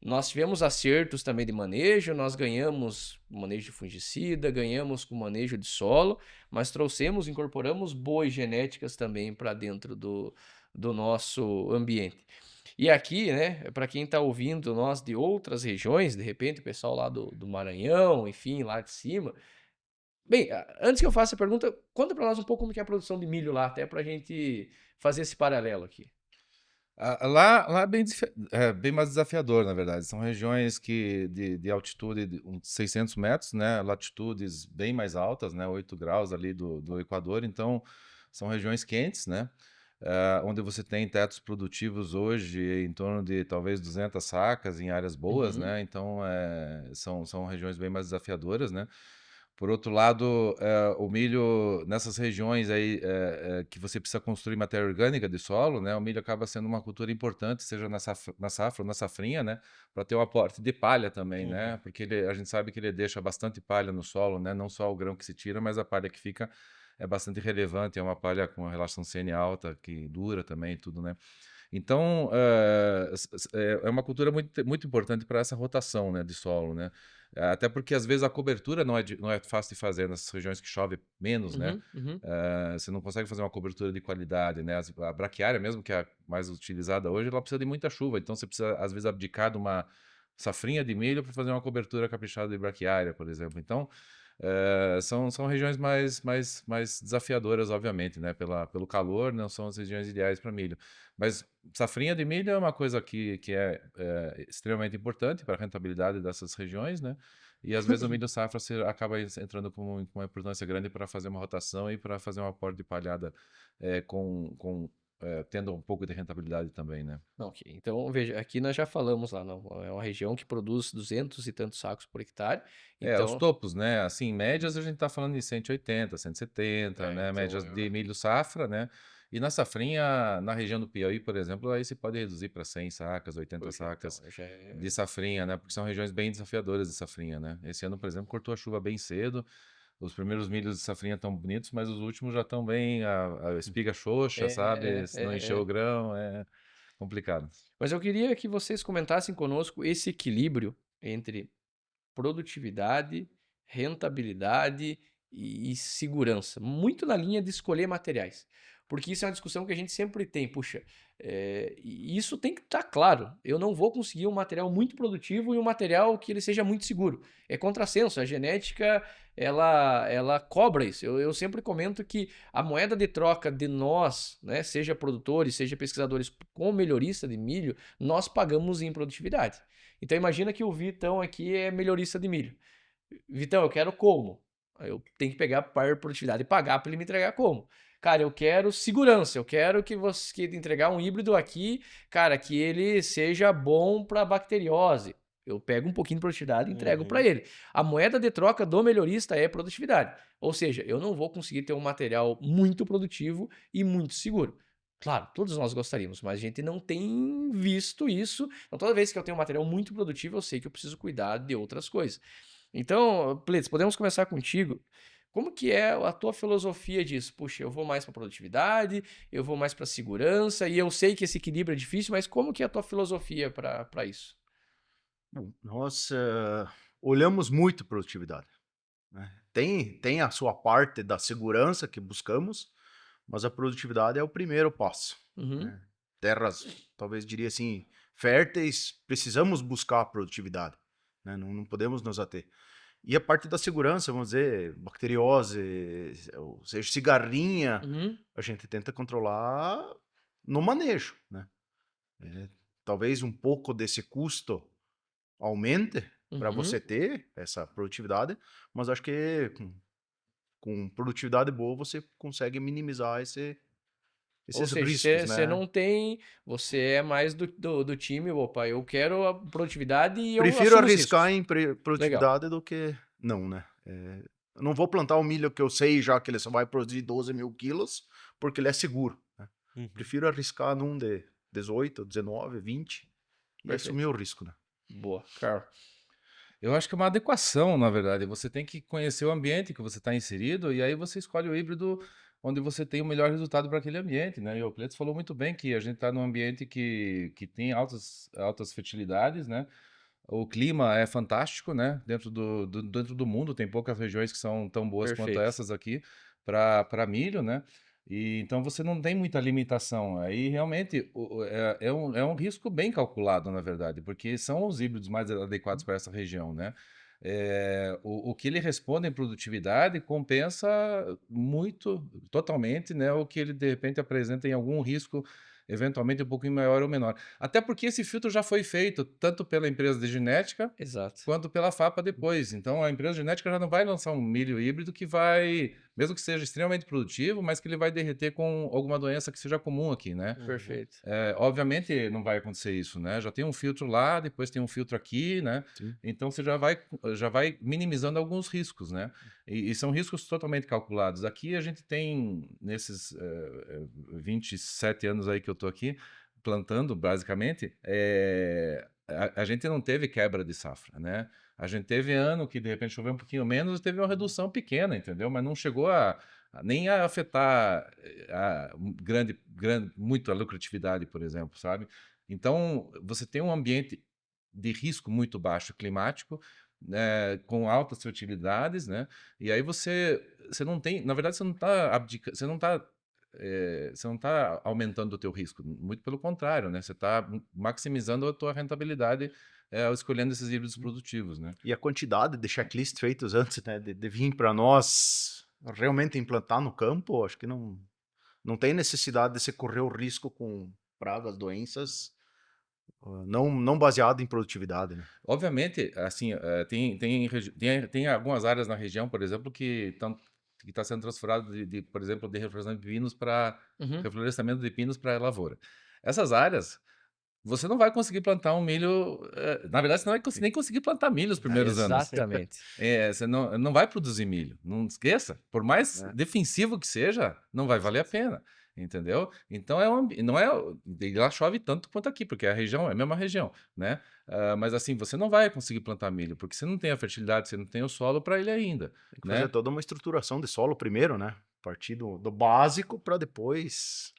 nós tivemos acertos também de manejo, nós ganhamos manejo de fungicida, ganhamos com manejo de solo, mas incorporamos boas genéticas também para dentro do nosso ambiente. E aqui, né, para quem está ouvindo nós de outras regiões, de repente o pessoal lá do Maranhão, enfim, lá de cima. Bem, antes que eu faça a pergunta, conta para nós um pouco como que é a produção de milho lá, até para a gente fazer esse paralelo aqui. Lá é bem mais desafiador, na verdade. São regiões de altitude de uns 600 metros, né? Latitudes bem mais altas, né? 8 graus ali do Equador. Então, são regiões quentes, né? Onde você tem tetos produtivos hoje em torno de talvez 200 sacas em áreas boas, Uhum. né? Então, são regiões bem mais desafiadoras, né? Por outro lado, o milho nessas regiões aí que você precisa construir matéria orgânica de solo, né? O milho acaba sendo uma cultura importante, seja na safra ou na safrinha, né? Para ter um aporte de palha também, né? Uhum. Porque a gente sabe que ele deixa bastante palha no solo, né? Não só o grão que se tira, mas a palha que fica é bastante relevante. É uma palha com uma relação CN alta, que dura também e tudo, né? Então, é uma cultura muito, muito importante para essa rotação, né, de solo, né? Até porque, às vezes, a cobertura não é fácil de fazer nessas regiões que chove menos, né? Uhum, uhum. Você não consegue fazer uma cobertura de qualidade, né? A braquiária mesmo, que é a mais utilizada hoje, ela precisa de muita chuva. Então, você precisa, às vezes, abdicar de uma safrinha de milho para fazer uma cobertura caprichada de braquiária, por exemplo. Então, são regiões mais desafiadoras, obviamente, né? Pelo calor, não são as regiões ideais para milho. Mas safrinha de milho é uma coisa que é extremamente importante para a rentabilidade dessas regiões, né? E às vezes o milho safra acaba entrando com uma importância grande para fazer uma rotação e para fazer um aporte de palhada tendo um pouco de rentabilidade também, né? Ok, então veja, aqui nós já falamos lá, não, é uma região que produz 200 e tantos sacos por hectare, Os então... topos, né? Assim, médias a gente está falando de 180, 170, né? então Médias de milho safra, né? E na safrinha, na região do Piauí, por exemplo, aí você pode reduzir para 100 sacas, 80 poxa, então, sacas já é... de safrinha, né? Porque são regiões bem desafiadoras de safrinha, né? Esse ano, por exemplo, cortou a chuva bem cedo. Os primeiros milhos de safrinha estão bonitos, mas os últimos já estão bem a espiga xoxa, sabe? Se não encheu o é. grão, é complicado. Mas eu queria que vocês comentassem conosco esse equilíbrio entre produtividade, rentabilidade e segurança, muito na linha de escolher materiais. Porque isso é uma discussão que a gente sempre tem. Puxa, e isso tem que estar claro. Eu não vou conseguir um material muito produtivo e um material que ele seja muito seguro. É contrassenso. A genética, ela cobra isso. Eu sempre comento que a moeda de troca de nós, né, seja produtores, seja pesquisadores com melhorista de milho, nós pagamos em produtividade. Então imagina que o Vitão aqui é melhorista de milho. Vitão, eu quero como? Eu tenho que pegar par produtividade e pagar para ele me entregar como? Cara, eu quero segurança, eu quero que você entregar um híbrido aqui, cara, que ele seja bom para bacteriose. Eu pego um pouquinho de produtividade e entrego para Uhum. ele. A moeda de troca do melhorista é produtividade. Ou seja, eu não vou conseguir ter um material muito produtivo e muito seguro. Claro, todos nós gostaríamos, mas a gente não tem visto isso. Então, toda vez que eu tenho um material muito produtivo, eu sei que eu preciso cuidar de outras coisas. Então, Plitz, podemos começar contigo. Como que é a tua filosofia disso? Puxa, eu vou mais para produtividade, eu vou mais para segurança, e eu sei que esse equilíbrio é difícil, mas como que é a tua filosofia para isso? Nós olhamos muito produtividade, né? Tem a sua parte da segurança que buscamos, mas a produtividade é o primeiro passo, Uhum, né? Terras, talvez diria assim, férteis, precisamos buscar a produtividade, né? Não podemos nos ater. E a parte da segurança, vamos dizer, bacteriose, ou seja, cigarrinha, uhum, a gente tenta controlar no manejo, né? Talvez um pouco desse custo aumente para uhum. você ter essa produtividade, mas acho que com produtividade boa você consegue minimizar Ou esses seja, riscos, você né? não tem, você é mais do time, opa, eu quero a produtividade e eu Prefiro assumo os arriscar riscos. em Legal. produtividade do que não, né? Eu não vou plantar um milho que eu sei já que ele só vai produzir 12 mil quilos, porque ele é seguro, né? Uhum. Prefiro arriscar num de 18, 19, 20 e assumir Perfeito. o risco, né? Boa, Carl. Eu acho que é uma adequação, na verdade. Você tem que conhecer o ambiente que você está inserido e aí você escolhe o híbrido onde você tem o melhor resultado para aquele ambiente, né? E o Cleiton falou muito bem que a gente está num ambiente que tem altas fertilidades, né? O clima é fantástico, né? Dentro do mundo tem poucas regiões que são tão boas quanto Perfeito. essas aqui para milho, né? E então você não tem muita limitação. Aí realmente é um risco bem calculado, na verdade, porque são os híbridos mais adequados para essa região, né? O que ele responde em produtividade compensa muito, totalmente, né? O que ele de repente apresenta em algum risco, eventualmente um pouquinho maior ou menor. Até porque esse filtro já foi feito tanto pela empresa de genética Exato. quanto pela FAPA depois. Então a empresa genética já não vai lançar um milho híbrido que vai, mesmo que seja extremamente produtivo, mas que ele vai derreter com alguma doença que seja comum aqui, né? Uhum. Perfeito. Obviamente não vai acontecer isso, né? Já tem um filtro lá, depois tem um filtro aqui, né? Sim. Então você já vai minimizando alguns riscos, né? E são riscos totalmente calculados. Aqui a gente tem, nesses 27 anos aí que eu tô aqui, plantando, basicamente, a gente não teve quebra de safra, né? A gente teve ano que de repente choveu um pouquinho menos e teve uma redução pequena, entendeu? Mas não chegou nem a afetar muito a lucratividade, por exemplo, sabe? Então, você tem um ambiente de risco muito baixo climático, né, com altas fertilidades, né? E aí você não tem, na verdade, você não está abdicando, você não está aumentando o teu risco, muito pelo contrário, né? Você está maximizando a tua rentabilidade escolhendo esses híbridos produtivos, né? E a quantidade de checklists feitos antes, né, de vir para nós realmente implantar no campo, acho que não tem necessidade de você correr o risco com pragas, doenças, não baseado em produtividade, né? Obviamente, assim, tem algumas áreas na região, por exemplo, que está sendo transferado por exemplo, de reflorestamento de pinos para Uhum. reflorestamento de pinos para lavoura. Essas áreas, você não vai conseguir plantar um milho. Na verdade, você não vai nem conseguir plantar milho os primeiros anos. Exatamente. Você não vai produzir milho. Não esqueça. Por mais Né? defensivo que seja, não vai valer a pena. Entendeu? Então não é. E lá chove tanto quanto aqui, porque a região é a mesma região, né? Mas assim, você não vai conseguir plantar milho, porque você não tem a fertilidade, você não tem o solo para ele ainda, Tem que fazer né? toda uma estruturação de solo primeiro, né? Partir do básico para depois.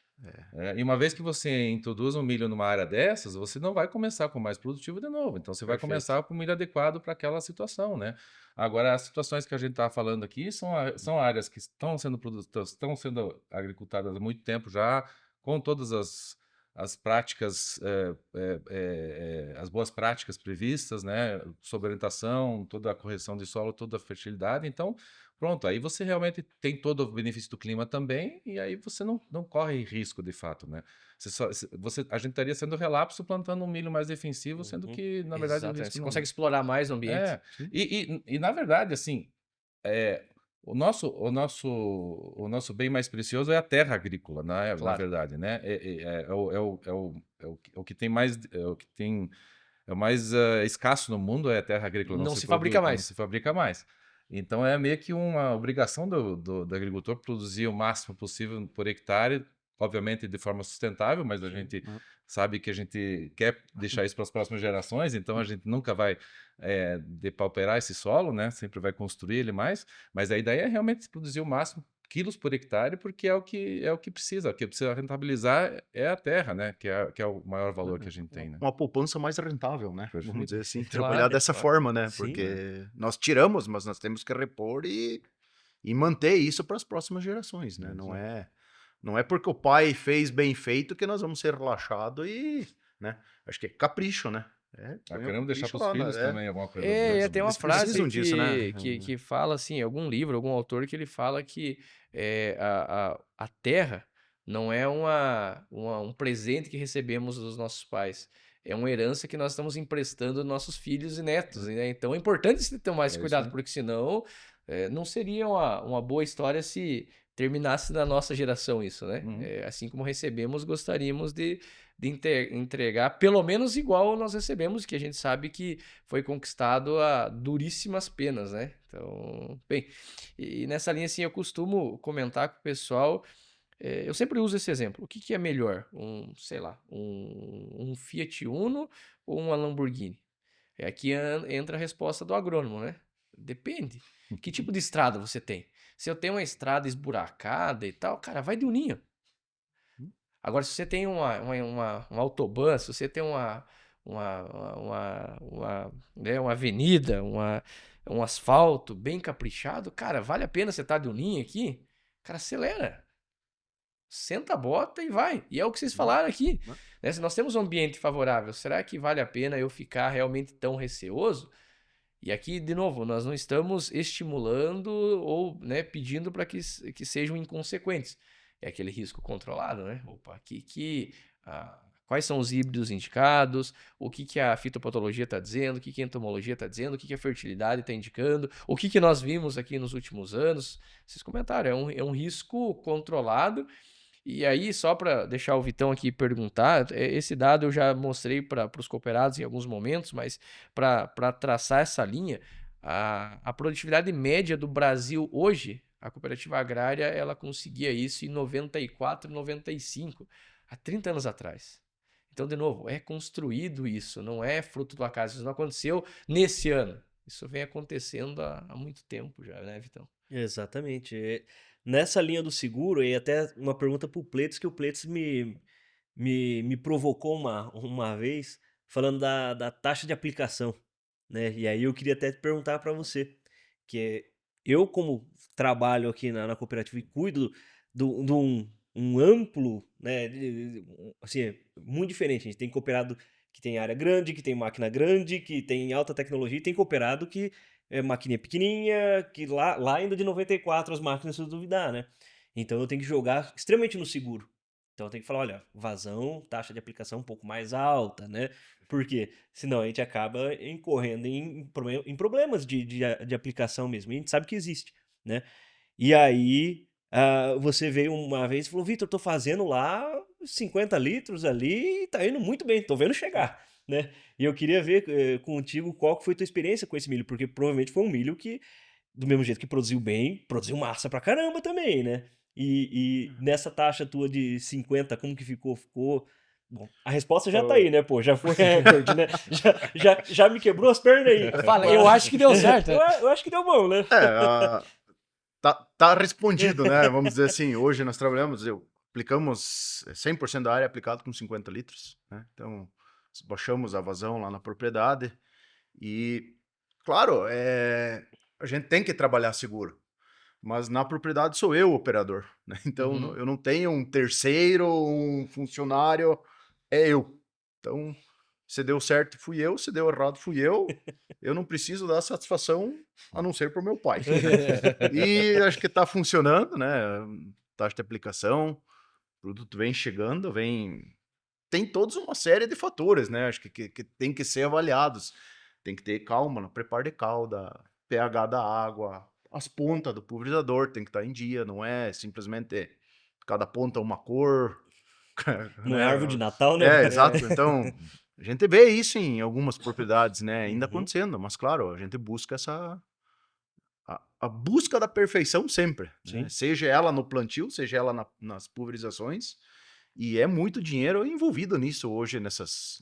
E uma vez que você introduz um milho numa área dessas, você não vai começar com o mais produtivo de novo. Então você vai Perfeito. começar com o milho adequado para aquela situação, né? Agora, as situações que a gente está falando aqui são áreas que estão sendo agricultadas há muito tempo já, com todas as práticas, as boas práticas previstas, né? Sobre orientação, toda a correção de solo, toda a fertilidade. Então, pronto, aí você realmente tem todo o benefício do clima também, e aí você não corre risco de fato, né? A gente estaria sendo relapso plantando um milho mais defensivo, sendo Uhum. que, na verdade, o Exatamente. risco Você não. consegue explorar mais o ambiente. É, e na verdade, assim, é, o nosso bem mais precioso é a terra agrícola, na Claro. verdade, né? É o que tem mais, é o mais escasso no mundo é a terra agrícola, Não se fabrica não mais. se fabrica mais. Então é meio que uma obrigação do agricultor produzir o máximo possível por hectare obviamente de forma sustentável, mas a gente sabe que a gente quer deixar isso para as próximas gerações, então a gente nunca vai depauperar esse solo, né? Sempre vai construir ele mais, mas a ideia é realmente produzir o máximo quilos por hectare, porque é o que precisa. O que precisa rentabilizar é a terra, né? Que é o maior valor que a gente tem, né? Uma poupança mais rentável, né? Perfeito. Vamos dizer assim, Claro, trabalhar dessa claro. forma, né? Sim. Porque nós tiramos, mas nós temos que repor e manter isso para as próximas gerações, né? Não é porque o pai fez bem feito que nós vamos ser relaxados e, né? Acho que é capricho, né? Queremos deixar para os lá, filhos né? também alguma coisa. Tem uma Eles frase precisam disso, né? que fala assim, algum livro, algum autor que ele fala que a terra não é um presente que recebemos dos nossos pais. É uma herança que nós estamos emprestando aos nossos filhos e netos, né? Então é importante se ter mais É isso cuidado, aí. porque senão não seria uma boa história se terminasse na nossa geração isso, né? Uhum. Assim como recebemos, gostaríamos de entregar pelo menos igual nós recebemos, que a gente sabe que foi conquistado a duríssimas penas, né? Então, bem, e nessa linha assim eu costumo comentar com o pessoal, eu sempre uso esse exemplo. O que é melhor? Sei lá, um Fiat Uno ou uma Lamborghini? Aqui entra a resposta do agrônomo, né? Depende. Que tipo de estrada você tem? Se eu tenho uma estrada esburacada e tal, cara, vai de uninho. Agora, se você tem uma autobahn, se você tem uma avenida, um asfalto bem caprichado, cara, vale a pena você estar de uninho aqui? Cara, acelera. Senta a bota e vai. E é o que vocês falaram aqui. Né? Se nós temos um ambiente favorável, será que vale a pena eu ficar realmente tão receoso? E aqui, de novo, nós não estamos estimulando ou, né, pedindo para que sejam inconsequentes. É aquele risco controlado, né? Opa, quais são os híbridos indicados, o que a fitopatologia está dizendo, o que a entomologia está dizendo, o que a fertilidade está indicando, o que nós vimos aqui nos últimos anos. Vocês comentaram, é um risco controlado. E aí, só para deixar o Vitão aqui perguntar, esse dado eu já mostrei para os cooperados em alguns momentos, mas para traçar essa linha, a produtividade média do Brasil hoje, a cooperativa agrária, ela conseguia isso em 94, 95, há 30 anos atrás. Então, de novo, é construído isso, não é fruto do acaso, isso não aconteceu nesse ano. Isso vem acontecendo há muito tempo já, né, Vitão? Exatamente. Nessa linha do seguro, e até uma pergunta para o Pletos, que o Pletos me provocou uma vez, falando da taxa de aplicação, né? E aí eu queria até te perguntar para você, eu como trabalho aqui na cooperativa e cuido de um amplo, né? Assim, é muito diferente. A gente tem cooperado que tem área grande, que tem máquina grande, que tem alta tecnologia, e tem cooperado que maquininha pequenininha, que lá ainda de 94 as máquinas, se eu duvidar, né? Então eu tenho que jogar extremamente no seguro. Então eu tenho que falar, olha, vazão, taxa de aplicação um pouco mais alta, né? Por quê? Senão a gente acaba incorrendo em problemas de aplicação mesmo. E a gente sabe que existe, né? E aí você veio uma vez e falou, Vitor, eu tô fazendo lá 50 litros ali e tá indo muito bem, tô vendo chegar, né? E eu queria ver contigo qual que foi a tua experiência com esse milho, porque provavelmente foi um milho que, do mesmo jeito que produziu bem, produziu massa pra caramba também, né? E nessa taxa tua de 50, como que ficou? Bom, a resposta já tá aí, né, pô? Já foi recorde, né? Já me quebrou as pernas aí. Fala, eu acho que deu certo. Eu acho que deu bom, né? Tá respondido, né? Vamos dizer assim, hoje nós aplicamos 100% da área aplicado com 50 litros, né? Então, baixamos a vazão lá na propriedade e, claro, a gente tem que trabalhar seguro, mas na propriedade sou eu o operador, né? Então, eu não tenho um terceiro, um funcionário, é eu. Então, se deu certo, fui eu, se deu errado, fui eu. Eu não preciso dar satisfação a não ser pro meu pai. E acho que tá funcionando, né? Taxa de aplicação, o produto vem chegando, tem toda uma série de fatores, né? Acho que tem que ser avaliados. Tem que ter calma no preparo de calda, pH da água, as pontas do pulverizador tem que estar em dia, não é simplesmente cada ponta uma cor. Não é árvore de Natal, né? Exato. Então, a gente vê isso em algumas propriedades, né? Ainda acontecendo, mas claro, a gente busca a busca da perfeição sempre, Sim. né? Seja ela no plantio, seja ela nas pulverizações, e é muito dinheiro envolvido nisso hoje,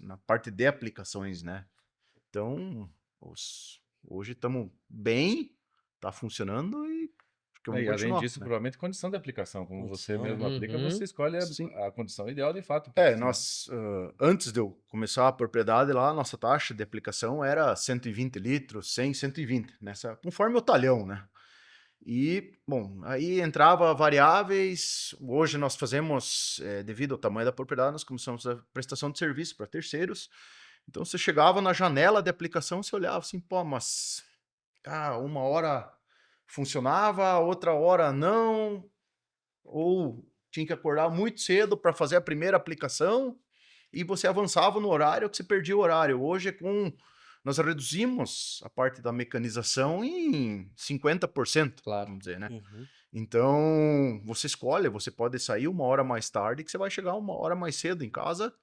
na parte de aplicações, né? Então, hoje estamos bem, tá funcionando e acho que E vamos além continuar, disso, né? provavelmente condição de aplicação. Como você Condição, mesmo aplica, Uhum. você escolhe Sim. a condição ideal de fato. Nós, antes de eu começar a propriedade lá, a nossa taxa de aplicação era 120 litros, 100, 120, conforme o talhão, né? E, bom, aí entrava variáveis. Hoje nós fazemos, devido ao tamanho da propriedade, nós começamos a prestação de serviço para terceiros. Então você chegava na janela de aplicação, você olhava assim, pô, mas uma hora funcionava, outra hora não, ou tinha que acordar muito cedo para fazer a primeira aplicação e você avançava no horário que você perdia o horário. Hoje, nós reduzimos a parte da mecanização em 50%, Claro. vamos dizer, né? Uhum. Então, você escolhe, você pode sair uma hora mais tarde, que você vai chegar uma hora mais cedo em casa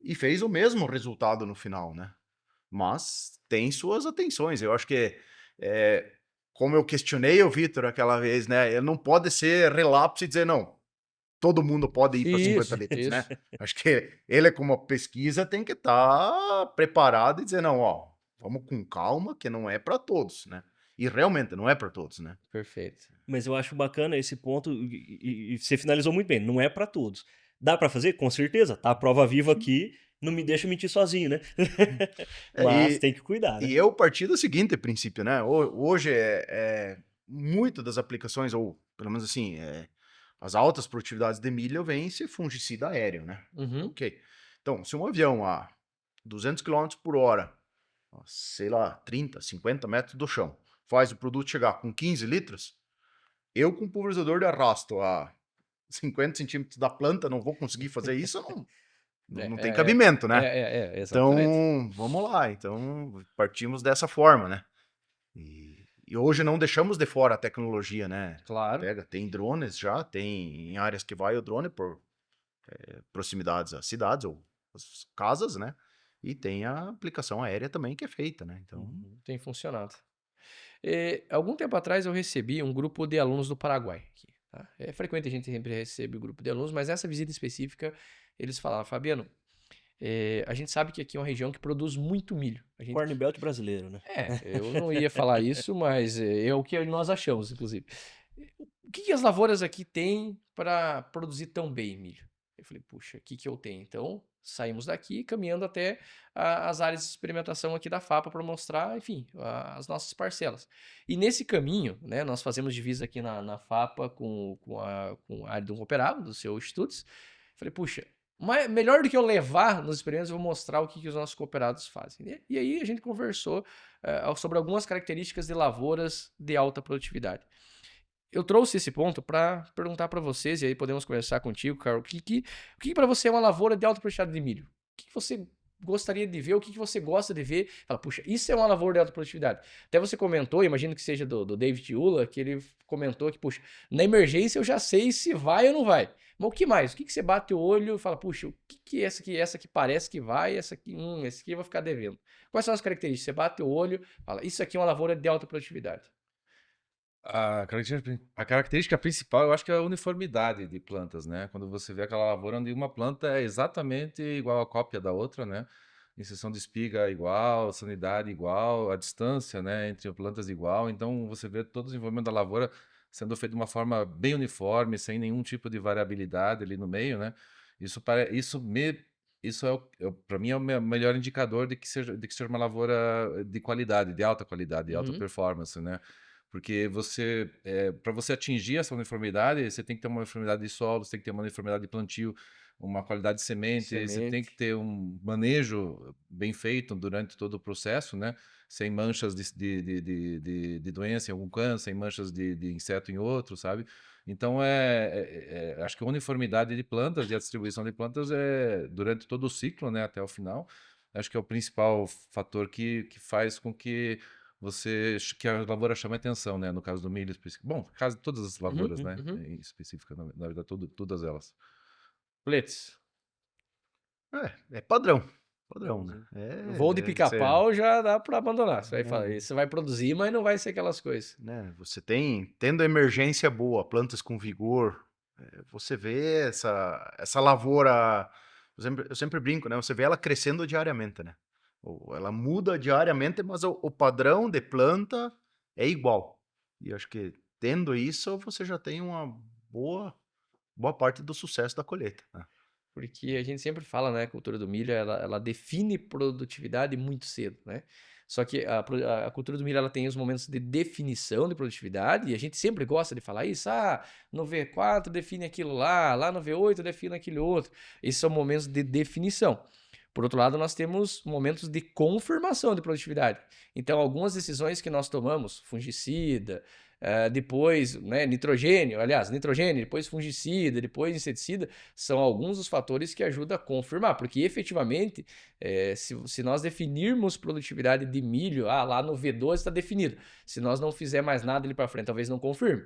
e fez o mesmo resultado no final, né? Mas tem suas atenções. Eu acho que, como eu questionei o Vitor aquela vez, né? Ele não pode ser relapso e dizer, não, todo mundo pode ir para 50 litros, Isso. né? Acho que ele, como pesquisa, tem que estar preparado e dizer, não, ó, vamos com calma, que não é para todos, né? E realmente não é para todos, né? Perfeito. Mas eu acho bacana esse ponto e você finalizou muito bem, não é pra todos. Dá pra fazer? Com certeza, tá a prova viva aqui, não me deixa mentir sozinho, né? Mas tem que cuidar, né? E eu parti do seguinte princípio, né? Hoje muito das aplicações, ou pelo menos assim, as altas produtividades de milho vêm se fungicida aéreo, né? Uhum. Ok. Então, se um avião a 200 km por hora, sei lá, 30, 50 metros do chão, faz o produto chegar com 15 litros, eu com pulverizador de arrasto a 50 centímetros da planta não vou conseguir fazer isso, não tem cabimento, né? Exatamente. Então, vamos lá. Então, partimos dessa forma, né? E hoje não deixamos de fora a tecnologia, né? Claro. Tem drones já, tem em áreas que vai o drone por proximidades às cidades ou às casas, né? E tem a aplicação aérea também que é feita, né? Então, Tem funcionado. Algum tempo atrás eu recebi um grupo de alunos do Paraguai. Aqui, tá? É frequente a gente sempre recebe o grupo de alunos, mas nessa visita específica eles falaram, Fabiano, a gente sabe que aqui é uma região que produz muito milho. Corn Belt brasileiro, né? Eu não ia falar isso, mas é o que nós achamos, inclusive. O que as lavouras aqui têm para produzir tão bem milho? Eu falei, puxa, o que eu tenho? Então, saímos daqui caminhando até as áreas de experimentação aqui da FAPA para mostrar, enfim, as nossas parcelas. E nesse caminho, né, nós fazemos divisa aqui na FAPA com a área do cooperado, do seu Estudos. Falei, puxa, melhor do que eu levar nos experimentos, eu vou mostrar o que os nossos cooperados fazem. E aí a gente conversou sobre algumas características de lavouras de alta produtividade. Eu trouxe esse ponto para perguntar para vocês, e aí podemos conversar contigo, Carol, o que para você é uma lavoura de alta produtividade de milho? O que você gostaria de ver, o que você gosta de ver? Fala, puxa, isso é uma lavoura de alta produtividade. Até você comentou, imagino que seja do David Ula, que ele comentou que, puxa, na emergência eu já sei se vai ou não vai. Mas o que mais? O que você bate o olho e fala, puxa, o que é essa aqui parece que vai, essa aqui eu vou ficar devendo. Quais são as características? Você bate o olho, fala, isso aqui é uma lavoura de alta produtividade. A característica principal, eu acho que é a uniformidade de plantas, né? Quando você vê aquela lavoura onde uma planta é exatamente igual a cópia da outra, né? Inserção de espiga igual, sanidade igual, a distância, né, entre plantas igual. Então, você vê todo o desenvolvimento da lavoura sendo feito de uma forma bem uniforme, sem nenhum tipo de variabilidade ali no meio, né? Isso para mim é o melhor indicador de que seja uma lavoura de qualidade, de alta qualidade, de alta performance, né? Porque para você atingir essa uniformidade, você tem que ter uma uniformidade de solo, você tem que ter uma uniformidade de plantio, uma qualidade de semente, você tem que ter um manejo bem feito durante todo o processo, né? Sem manchas de doença em algum canto, sem manchas de inseto em outro, sabe? Então, acho que a uniformidade de plantas e a distribuição de plantas durante todo o ciclo, né, até o final, acho que é o principal fator que faz com que que a lavoura chame atenção, né? No caso do milho específico. Bom, no caso de todas as lavouras, né? Em específica, na verdade, todas elas. Blitz. é padrão. Padrão, né? Voo de Você, pica-pau já dá para abandonar. Você vai falar, né, você vai produzir, mas não vai ser aquelas coisas. você tendo emergência boa, plantas com vigor, você vê essa lavoura, eu sempre brinco, né? Você vê ela crescendo diariamente, né? Ela muda diariamente, mas o padrão de planta é igual. E eu acho que tendo isso, você já tem uma boa parte do sucesso da colheita, né? Porque a gente sempre fala, né, a cultura do milho, ela define produtividade muito cedo, né? Só que a cultura do milho, ela tem os momentos de definição de produtividade, e a gente sempre gosta de falar isso, no V4 define aquilo lá no V8 define aquilo outro. Esses são momentos de definição. Por outro lado, nós temos momentos de confirmação de produtividade. Então, algumas decisões que nós tomamos, fungicida, depois, né, nitrogênio, depois fungicida, depois inseticida, são alguns dos fatores que ajudam a confirmar, porque efetivamente, se nós definirmos produtividade de milho, lá no V12 está definido. Se nós não fizer mais nada ali para frente, talvez não confirme.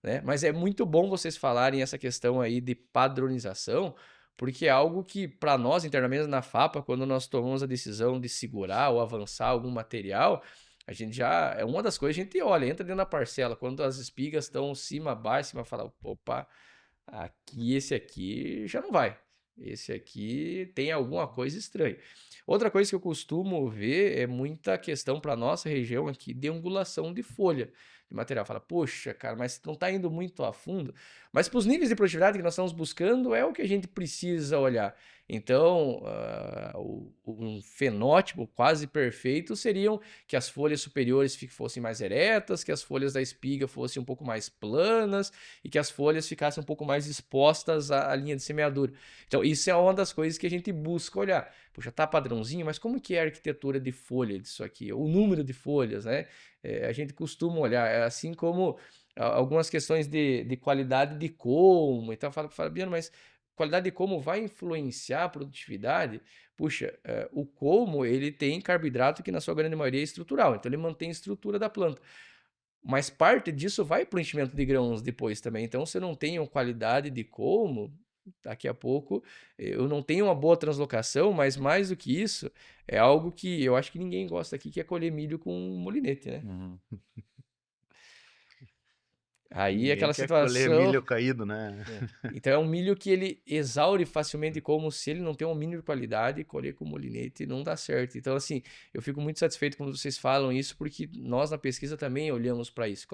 Né? Mas é muito bom vocês falarem essa questão aí de padronização, porque é algo que, para nós, internamente na FAPA, quando nós tomamos a decisão de segurar ou avançar algum material, a gente já. É uma das coisas que a gente olha, entra dentro da parcela, quando as espigas estão cima, baixo, fala, opa, esse aqui já não vai. Esse aqui tem alguma coisa estranha. Outra coisa que eu costumo ver é muita questão para nossa região aqui de angulação de folha de material. Fala, poxa, cara, mas não está indo muito a fundo. Mas para os níveis de produtividade que nós estamos buscando, é o que a gente precisa olhar. Então, um fenótipo quase perfeito seriam que as folhas superiores fossem mais eretas, que as folhas da espiga fossem um pouco mais planas e que as folhas ficassem um pouco mais expostas à linha de semeadura. Então, isso é uma das coisas que a gente busca olhar. Puxa, tá padrãozinho, mas como que é a arquitetura de folha disso aqui? O número de folhas, né? A gente costuma olhar, assim como algumas questões de qualidade de como. Então, fala, Fabiano, mas qualidade de como vai influenciar a produtividade? Puxa, o como, ele tem carboidrato que na sua grande maioria é estrutural, então ele mantém a estrutura da planta. Mas parte disso vai para o enchimento de grãos depois também. Então, se eu não tenho qualidade de como, daqui a pouco eu não tenho uma boa translocação, mas mais do que isso, é algo que eu acho que ninguém gosta aqui, que é colher milho com molinete, né? Aí Ninguém aquela quer colher situação. milho caído, né? Então é um milho que ele exaure facilmente, como se ele não tem um mínimo de qualidade, colher com molinete não dá certo. Então, assim, eu fico muito satisfeito quando vocês falam isso, porque nós na pesquisa também olhamos para isso.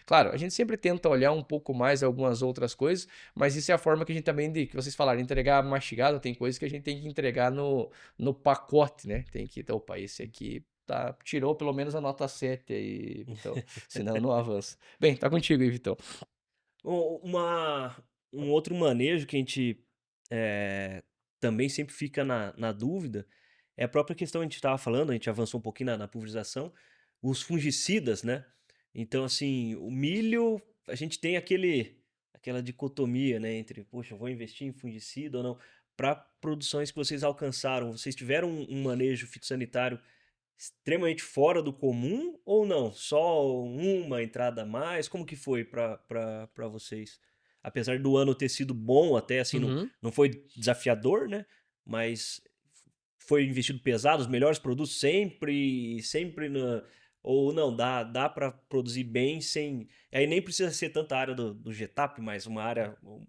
Claro, a gente sempre tenta olhar um pouco mais algumas outras coisas, mas isso é a forma que a gente também, que vocês falaram, entregar mastigado, tem coisas que a gente tem que entregar no pacote, né? Tem que, opa, esse aqui tirou pelo menos a nota 7 aí, então, senão não avança. Bem, tá contigo aí, Vitão. Um outro manejo que a gente também sempre fica na dúvida é a própria questão que a gente estava falando, a gente avançou um pouquinho na pulverização, os fungicidas, né? Então, assim, o milho, a gente tem aquela dicotomia, né, entre, poxa, eu vou investir em fungicida ou não. Para produções que vocês alcançaram, vocês tiveram um manejo fitossanitário extremamente fora do comum ou não? Só uma entrada a mais? Como que foi para vocês? Apesar do ano ter sido bom, até assim, não foi desafiador, né? Mas foi investido pesado, os melhores produtos sempre ou não, dá para produzir bem sem. Aí nem precisa ser tanta área do Getap, mas um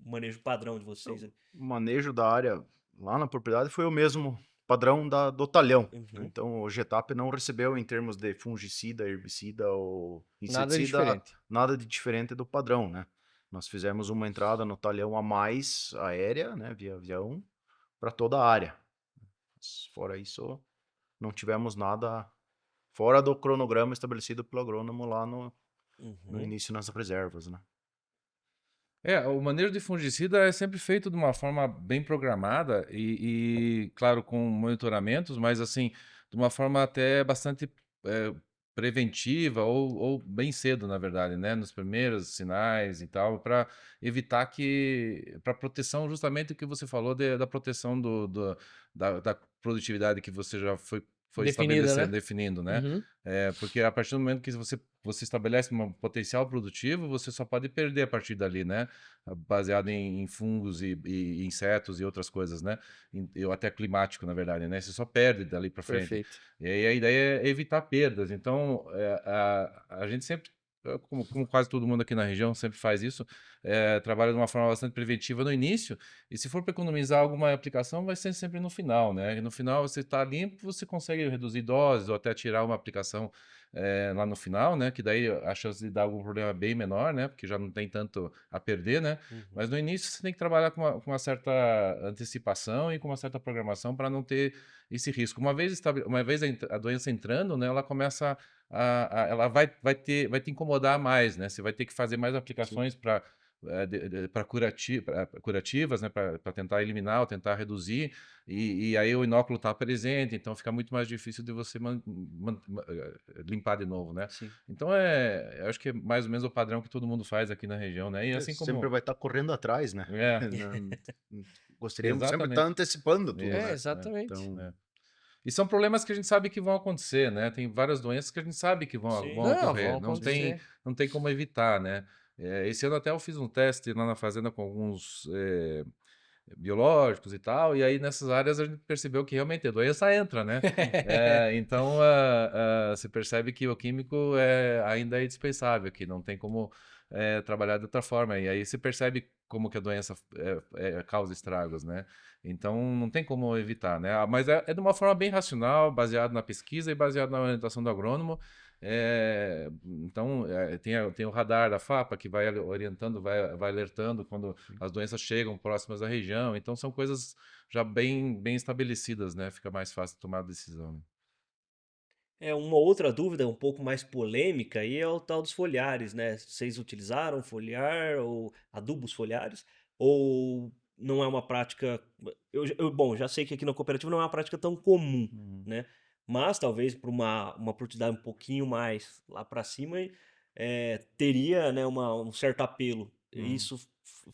manejo padrão de vocês. O manejo da área lá na propriedade foi o mesmo padrão do talhão. Uhum. Então o Getap não recebeu em termos de fungicida, herbicida ou Nada de inseticida diferente. nada de diferente do padrão, né? Nós fizemos uma entrada no talhão a mais aérea, né, via avião, para toda a área. Mas, fora isso, não tivemos nada fora do cronograma estabelecido pelo agrônomo lá no início nas reservas, né? O manejo de fungicida é sempre feito de uma forma bem programada e, claro, com monitoramentos, mas assim, de uma forma até bastante preventiva ou bem cedo, na verdade, né? Nos primeiros sinais e tal, para evitar para proteção, justamente o que você falou da proteção da produtividade que você já foi Definida, né? definindo, né? Uhum. Porque a partir do momento que você estabelece um potencial produtivo, você só pode perder a partir dali, né? Baseado em fungos e insetos e outras coisas, né? Ou até climático, na verdade, né? Você só perde dali para frente. Perfeito. E aí a ideia é evitar perdas. Então, a gente sempre, como quase todo mundo aqui na região sempre faz isso, trabalha de uma forma bastante preventiva no início, e se for para economizar alguma aplicação, vai ser sempre no final, né? E no final você está limpo, você consegue reduzir doses ou até tirar uma aplicação lá no final, né? Que daí a chance de dar algum problema é bem menor, né? Porque já não tem tanto a perder, né? Mas no início você tem que trabalhar com uma certa antecipação e com uma certa programação para não ter esse risco. Uma vez a doença entrando, né? Ela começa ela vai te incomodar mais, né? Você vai ter que fazer mais aplicações para curativas, né? Para tentar eliminar ou tentar reduzir, e aí o inóculo está presente, então fica muito mais difícil de você limpar de novo, né? Sim. Então eu acho que é mais ou menos o padrão que todo mundo faz aqui na região, né? E assim como Sempre vai estar correndo atrás, né? Gostaríamos sempre de estar antecipando tudo, né? Exatamente. Então, E são problemas que a gente sabe que vão acontecer, né? Tem várias doenças que a gente sabe que vão ocorrer. Vão acontecer. Não tem como evitar, né? Esse ano até eu fiz um teste lá na fazenda com alguns biológicos e tal, e aí nessas áreas a gente percebeu que realmente a doença entra, né? Então você percebe que o químico ainda é indispensável, que não tem como trabalhar de outra forma. E aí você percebe como que a doença causa estragos, né? Então não tem como evitar, né? Mas é de uma forma bem racional, baseado na pesquisa e baseado na orientação do agrônomo. Então tem o radar da FAPA que vai orientando, vai alertando quando as doenças chegam próximas da região. Então são coisas já bem estabelecidas, né? Fica mais fácil tomar a decisão, né? Uma outra dúvida um pouco mais polêmica aí é o tal dos foliares, né? Vocês utilizaram foliar ou adubos foliares? Ou não é uma prática. Bom, já sei que aqui na cooperativa não é uma prática tão comum, né? Mas talvez para uma oportunidade um pouquinho mais lá para cima teria, né, um certo apelo. Isso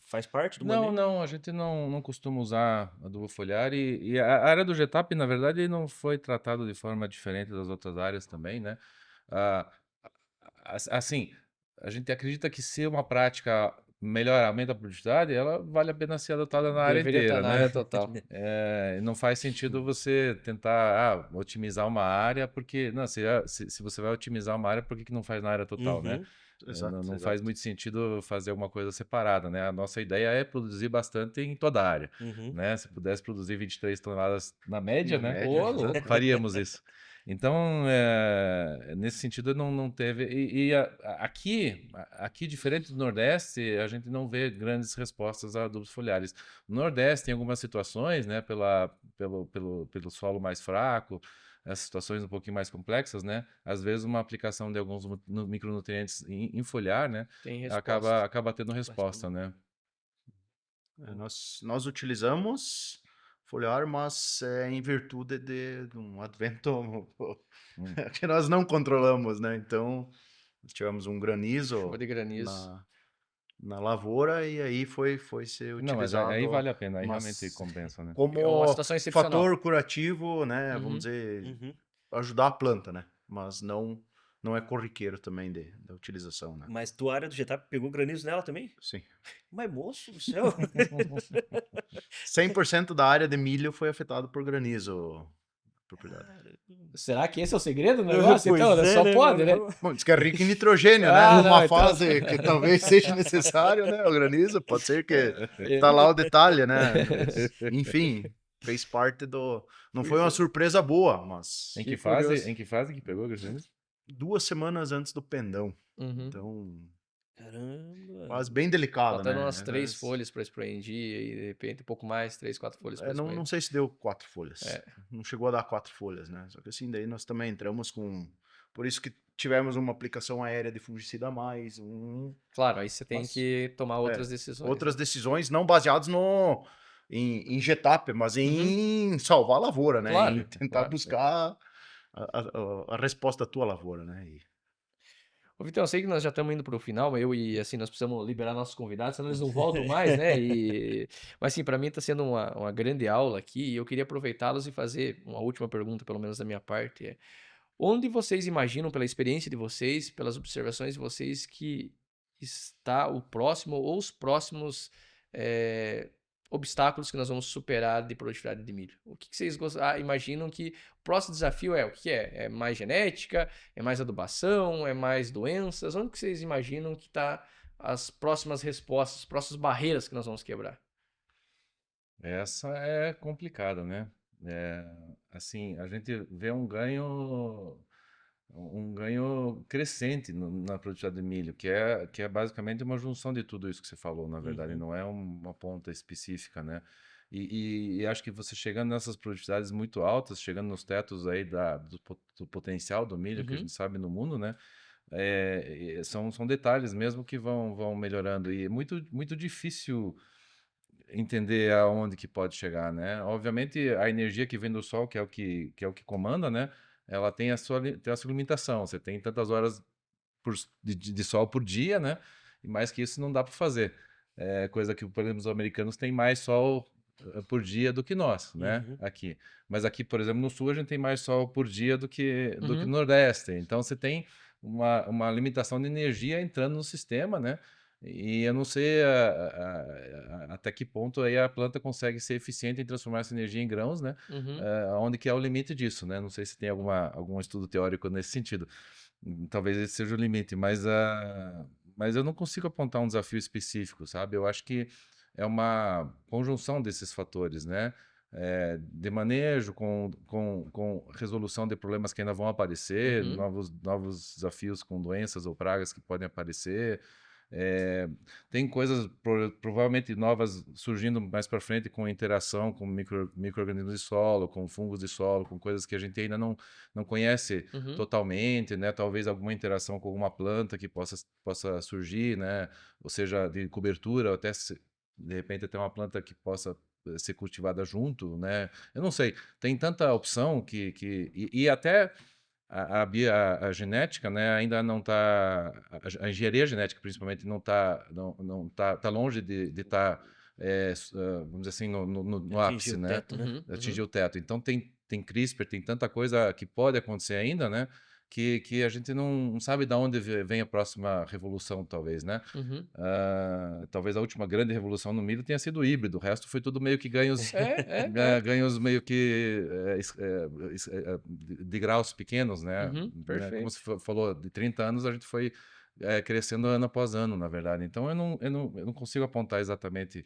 faz parte do manejo? Não, a gente não costuma usar adubo foliar e a área do GTAP, na verdade, não foi tratado de forma diferente das outras áreas também, né? Ah, assim, a gente acredita que se uma prática melhor aumenta a produtividade, ela vale a pena ser adotada na área Deveria estar inteira, na né? área total. Não faz sentido você tentar otimizar uma área, porque não, se você vai otimizar uma área, por que não faz na área total, né? Exato, Não faz muito sentido fazer alguma coisa separada, né? A nossa ideia é produzir bastante em toda a área, né? Se pudesse produzir 23 toneladas na média, Na né? média, louco. Faríamos isso. Então, nesse sentido, não teve. Aqui, diferente do Nordeste, a gente não vê grandes respostas a adubos foliares. No Nordeste, tem algumas situações, né? Pelo solo mais fraco, as situações um pouquinho mais complexas, né? Às vezes uma aplicação de alguns micronutrientes em foliar, né? Tem resposta. Acaba tendo resposta, né? nós utilizamos foliar, mas em virtude de um advento que nós não controlamos, né? Então, tivemos um granizo Chuva de granizo. na lavoura e aí foi ser Não, mas utilizado. aí vale a pena, aí mas realmente compensa, né? como É uma situação excepcional. fator curativo, né? Uhum. Vamos dizer, ajudar a planta, né? Mas não é corriqueiro também da utilização, né? Mas tua área do GTAP pegou granizo nela também? Sim. Mas moço do céu! 100% da área de milho foi afetado por granizo, propriedade. Será que esse é o segredo do negócio? Pois Então, é, só né, pode, né? mano? Bom, diz que é rico em nitrogênio, né? Ah, Numa não, então- fase que talvez seja necessário, né? O granizo, pode ser que tá lá o detalhe, né? Enfim, fez parte do... Não foi uma surpresa boa, mas... Em Que que curioso. fase que pegou, Cristiano? 2 semanas antes do pendão. Uhum. Então, Caramba! quase bem delicado, Faltando né? umas 3 folhas para expandir e de repente um pouco mais, 3, 4 folhas para expandir. Não sei se deu 4 folhas. É. Não chegou a dar 4 folhas, né? Só que assim, daí nós também entramos com... Por isso que tivemos uma aplicação aérea de fungicida a mais, Claro, aí você tem Mas- que tomar outras decisões. outras decisões não baseadas em GTAP, mas em salvar a lavoura, né? Claro, Em tentar claro. buscar a resposta da tua lavoura, né? Ô, Vitão, eu sei que nós já estamos indo para o final, eu e assim, nós precisamos liberar nossos convidados, senão eles não voltam mais, né? Mas assim, para mim está sendo uma grande aula aqui e eu queria aproveitá-los e fazer uma última pergunta, pelo menos da minha parte. Onde vocês imaginam, pela experiência de vocês, pelas observações de vocês, que está o próximo ou os próximos obstáculos que nós vamos superar de produtividade de milho? O que vocês imaginam que o próximo desafio é? O que é? É mais genética? É mais adubação? É mais doenças? Onde que vocês imaginam que está as próximas respostas, as próximas barreiras que nós vamos quebrar? Essa é complicada, né? Assim, a gente vê um ganho crescente na produtividade de milho, que é basicamente uma junção de tudo isso que você falou, na verdade, não é uma ponta específica, né? E acho que você chegando nessas produtividades muito altas, chegando nos tetos aí do potencial do milho que a gente sabe no mundo, né? São detalhes mesmo que vão melhorando, e é muito difícil entender aonde que pode chegar, né? Obviamente a energia que vem do sol, que é o que comanda, né? Ela tem a sua limitação. Você tem tantas horas de sol por dia, né? E mais que isso não dá para fazer. Coisa que, por exemplo, os americanos têm mais sol por dia do que nós, né? Aqui. Mas aqui, por exemplo, no sul a gente tem mais sol por dia do que no Nordeste. Então você tem uma limitação de energia entrando no sistema, né? E eu não sei até que ponto aí a planta consegue ser eficiente em transformar essa energia em grãos, né? Onde que é o limite disso, né? Não sei se tem algum estudo teórico nesse sentido. Talvez esse seja o limite, mas eu não consigo apontar um desafio específico, sabe? Eu acho que é uma conjunção desses fatores, né? De manejo, com resolução de problemas que ainda vão aparecer, novos desafios com doenças ou pragas que podem aparecer. Tem coisas provavelmente novas surgindo mais para frente com interação com micro-organismos de solo, com fungos de solo, com coisas que a gente ainda não conhece totalmente, né? Talvez alguma interação com alguma planta que possa surgir, né? Ou seja, de cobertura, ou até de repente até uma planta que possa ser cultivada junto, né? Eu não sei, tem tanta opção e até a genética, né, ainda não está, a engenharia genética principalmente não tá longe de estar, vamos dizer assim, no ápice, né? Teto, né? Atingir o teto. Então tem CRISPR, tem tanta coisa que pode acontecer ainda, né? Que a gente não sabe de onde vem a próxima revolução, talvez, né? Talvez a última grande revolução no milho tenha sido o híbrido, o resto foi tudo meio que ganhos, ganhos meio que de graus pequenos, né? Perfeito. Como você falou, de 30 anos a gente foi crescendo ano após ano, na verdade. Então eu não consigo apontar exatamente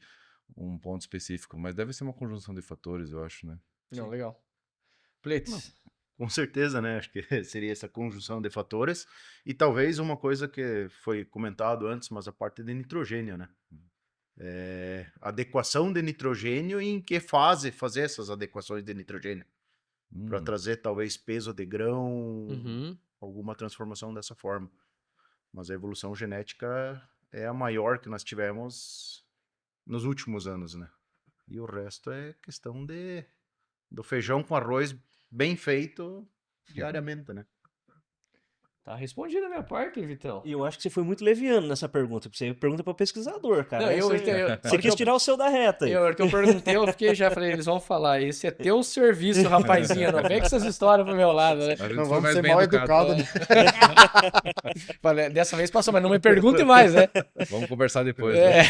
um ponto específico, mas deve ser uma conjunção de fatores, eu acho, né? Não, legal. Pleits. Com certeza, né? Acho que seria essa conjunção de fatores. E talvez uma coisa que foi comentado antes, mas a parte de nitrogênio, né? Adequação de nitrogênio e em que fase fazer essas adequações de nitrogênio. Para trazer talvez peso de grão, alguma transformação dessa forma. Mas a evolução genética é a maior que nós tivemos nos últimos anos, né? E o resto é questão do feijão com arroz bem feito diariamente, né? Tá respondida a minha parte, Vitão. E eu acho que você foi muito leviano nessa pergunta, porque você pergunta para pesquisador, cara. Não, Você quis tirar o seu da reta aí. Na hora que eu perguntei, eu já falei, eles vão falar, esse é teu serviço, rapazinho, não vem com essas histórias pro meu lado, né? Não vamos ser mal educados. Dessa vez passou, mas não me pergunte mais, né? Vamos conversar depois. Né?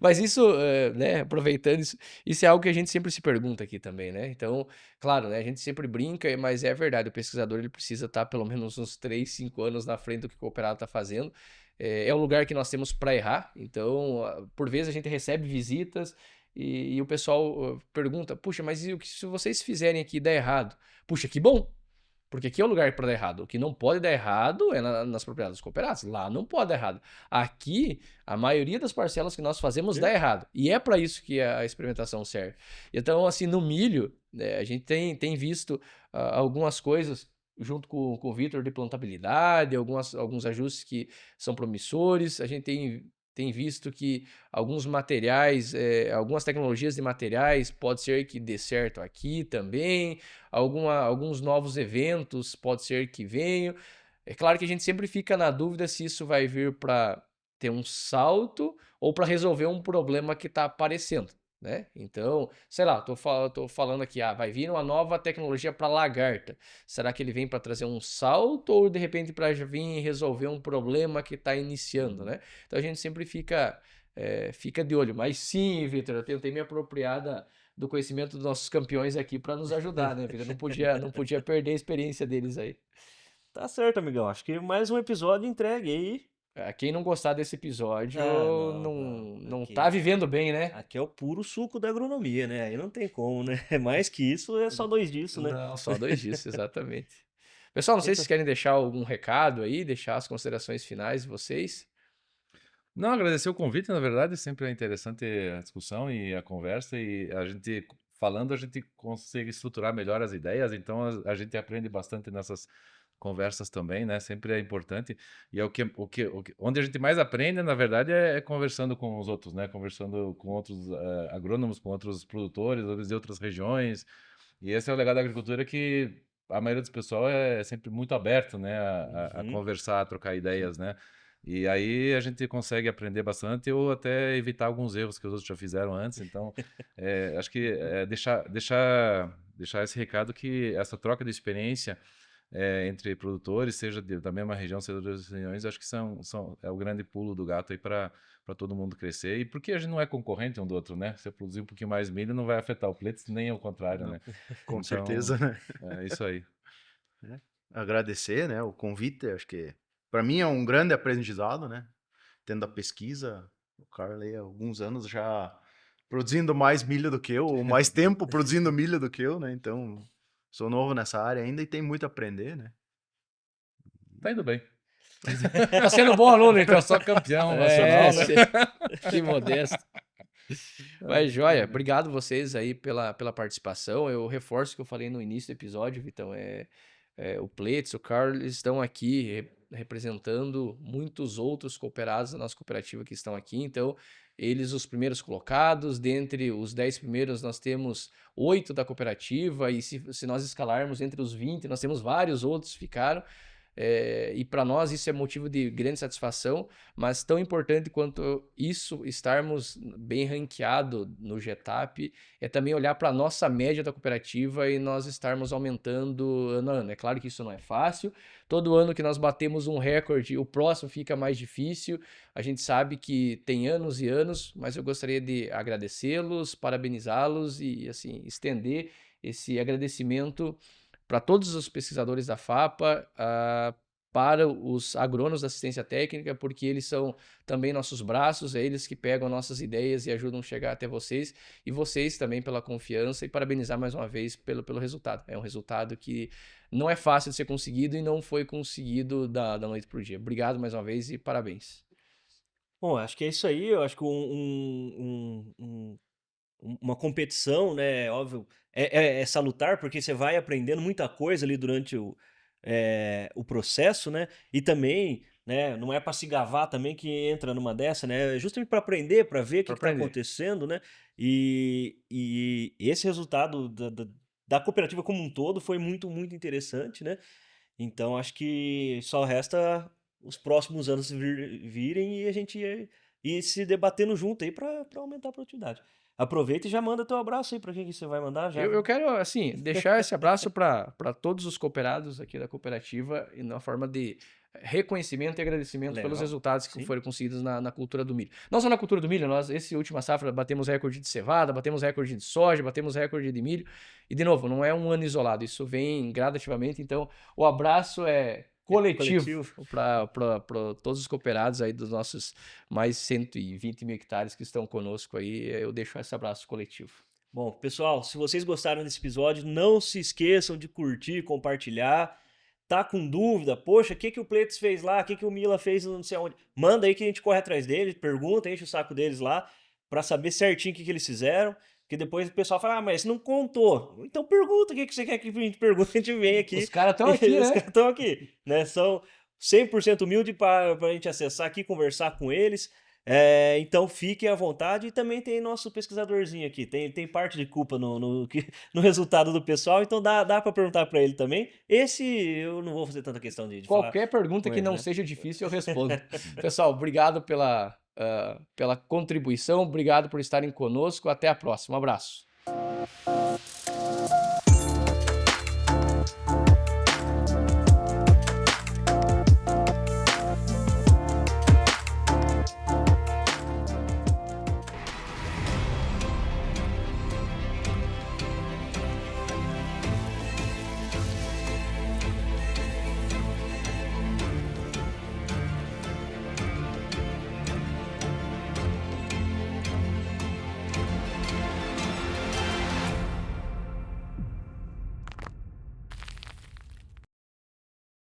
Mas isso, né, aproveitando, isso é algo que a gente sempre se pergunta aqui também, né? Então, claro, né, a gente sempre brinca, mas é verdade, o pesquisador ele precisa estar pelo menos uns 3, 5 anos na frente do que o cooperado está fazendo. É um lugar que nós temos para errar, então, por vezes a gente recebe visitas e o pessoal pergunta, puxa, mas e se vocês fizerem aqui e der errado? Puxa, que bom! Porque aqui é o lugar para dar errado. O que não pode dar errado é nas propriedades dos cooperados. Lá não pode dar errado. Aqui, a maioria das parcelas que nós fazemos dá errado. E é para isso que a experimentação serve. Então, assim, no milho, a gente tem visto algumas coisas junto com o Vitor de plantabilidade, alguns ajustes que são promissores. A gente tem visto que alguns materiais, algumas tecnologias de materiais pode ser que dê certo aqui também, alguns novos eventos pode ser que venham. É claro que a gente sempre fica na dúvida se isso vai vir para ter um salto ou para resolver um problema que está aparecendo, né? Então, sei lá, tô falando aqui, vai vir uma nova tecnologia para lagarta. Será que ele vem para trazer um salto ou de repente para vir resolver um problema que está iniciando, né? Então a gente sempre fica de olho. Mas sim, Vitor, eu tentei me apropriar do conhecimento dos nossos campeões aqui para nos ajudar, né, Vitor? Não podia perder a experiência deles aí. Tá certo, amigão. Acho que mais um episódio entregue aí. Quem não gostar desse episódio não Aqui, tá vivendo bem, né? aqui é o puro suco da agronomia, né? Aí não tem como, né? Mais que isso, é só 2 disso, né? Não, só 2 disso, exatamente. Pessoal, não sei se vocês querem deixar algum recado aí, deixar as considerações finais de vocês. Não, agradecer o convite, na verdade, sempre é interessante a discussão e a conversa, e a gente, falando, a gente consegue estruturar melhor as ideias, então a gente aprende bastante nessas conversas também, né? Sempre é importante, e é onde a gente mais aprende, na verdade, é conversando com os outros, né? Conversando com outros agrônomos, com outros produtores, outros de outras regiões, e esse é o legado da agricultura, que a maioria dos pessoal é sempre muito aberto, né? A conversar, a trocar ideias, né? E aí a gente consegue aprender bastante ou até evitar alguns erros que os outros já fizeram antes. Então, acho que deixar esse recado, que essa troca de experiência entre produtores, seja da mesma região, seja de outras regiões, acho que é o grande pulo do gato aí para todo mundo crescer. E porque a gente não é concorrente um do outro, né? Se eu produzir um pouquinho mais milho, não vai afetar o Pletz, nem ao contrário, né? Com Então, certeza, né? É isso aí. Agradecer, né, o convite, acho que para mim é um grande aprendizado, né? Tendo a pesquisa, o Carlos aí há alguns anos já produzindo mais milho do que eu, ou mais tempo produzindo milho do que eu, né? Então, sou novo nessa área ainda e tem muito a aprender, né? Tá indo bem. Tá sendo um bom aluno, então. Só campeão nacional, né? Que modesto. Mas, joia, obrigado vocês aí pela participação. Eu reforço o que eu falei no início do episódio, Vitão. O Pletz, o Carlos, eles estão aqui representando muitos outros cooperados da nossa cooperativa que estão aqui. Então, eles os primeiros colocados. Dentre os 10 primeiros, nós temos 8 da cooperativa. E se nós escalarmos entre os 20, nós temos vários outros que ficaram. E para nós isso é motivo de grande satisfação, mas tão importante quanto isso, estarmos bem ranqueado no GETAP, é também olhar para a nossa média da cooperativa e nós estarmos aumentando ano a ano. É claro que isso não é fácil, todo ano que nós batemos um recorde, o próximo fica mais difícil, a gente sabe que tem anos e anos, mas eu gostaria de agradecê-los, parabenizá-los e assim estender esse agradecimento para todos os pesquisadores da FAPA, para os agrônomos da assistência técnica, porque eles são também nossos braços, é eles que pegam nossas ideias e ajudam a chegar até vocês, e vocês também pela confiança, e parabenizar mais uma vez pelo resultado. É um resultado que não é fácil de ser conseguido e não foi conseguido da noite para o dia. Obrigado mais uma vez e parabéns. Bom, acho que é isso aí. Eu acho que uma competição, né, óbvio, é salutar, porque você vai aprendendo muita coisa ali durante o processo, né, e também, né, não é para se gavar também que entra numa dessa, né, justamente para aprender, para ver o que está acontecendo, né, e esse resultado da cooperativa como um todo foi muito, muito interessante, né, então acho que só resta os próximos anos virem e a gente ir se debatendo junto aí para aumentar a produtividade. Aproveita e já manda teu abraço aí para quem que você vai mandar. Já. Eu quero, assim, deixar esse abraço para todos os cooperados aqui da cooperativa e na forma de reconhecimento e agradecimento pelos resultados que foram conseguidos na cultura do milho. Não só na cultura do milho, nós, essa última safra, batemos recorde de cevada, batemos recorde de soja, batemos recorde de milho. E, de novo, não é um ano isolado, isso vem gradativamente. Então, o abraço é coletivo para todos os cooperados aí dos nossos mais 120 mil hectares que estão conosco aí. Eu deixo esse abraço coletivo. Bom, pessoal, se vocês gostaram desse episódio, não se esqueçam de curtir, compartilhar. Tá com dúvida? Poxa, o que o Pletz fez lá? O que o Mila fez não sei onde? Manda aí que a gente corre atrás deles, pergunta, enche o saco deles lá para saber certinho o que eles fizeram. Porque depois o pessoal fala, mas não contou. Então pergunta o que você quer que a gente pergunte, a gente vem aqui. Os caras estão aqui, né? Os caras estão aqui, né? São 100% humilde para a gente acessar aqui, conversar com eles. Então fiquem à vontade. E também tem nosso pesquisadorzinho aqui. Tem parte de culpa no resultado do pessoal, então dá para perguntar para ele também. Esse eu não vou fazer tanta questão de falar Qualquer pergunta com que ele, não né? seja difícil, eu respondo. Pessoal, obrigado pela contribuição, obrigado por estarem conosco. Até a próxima. Um abraço.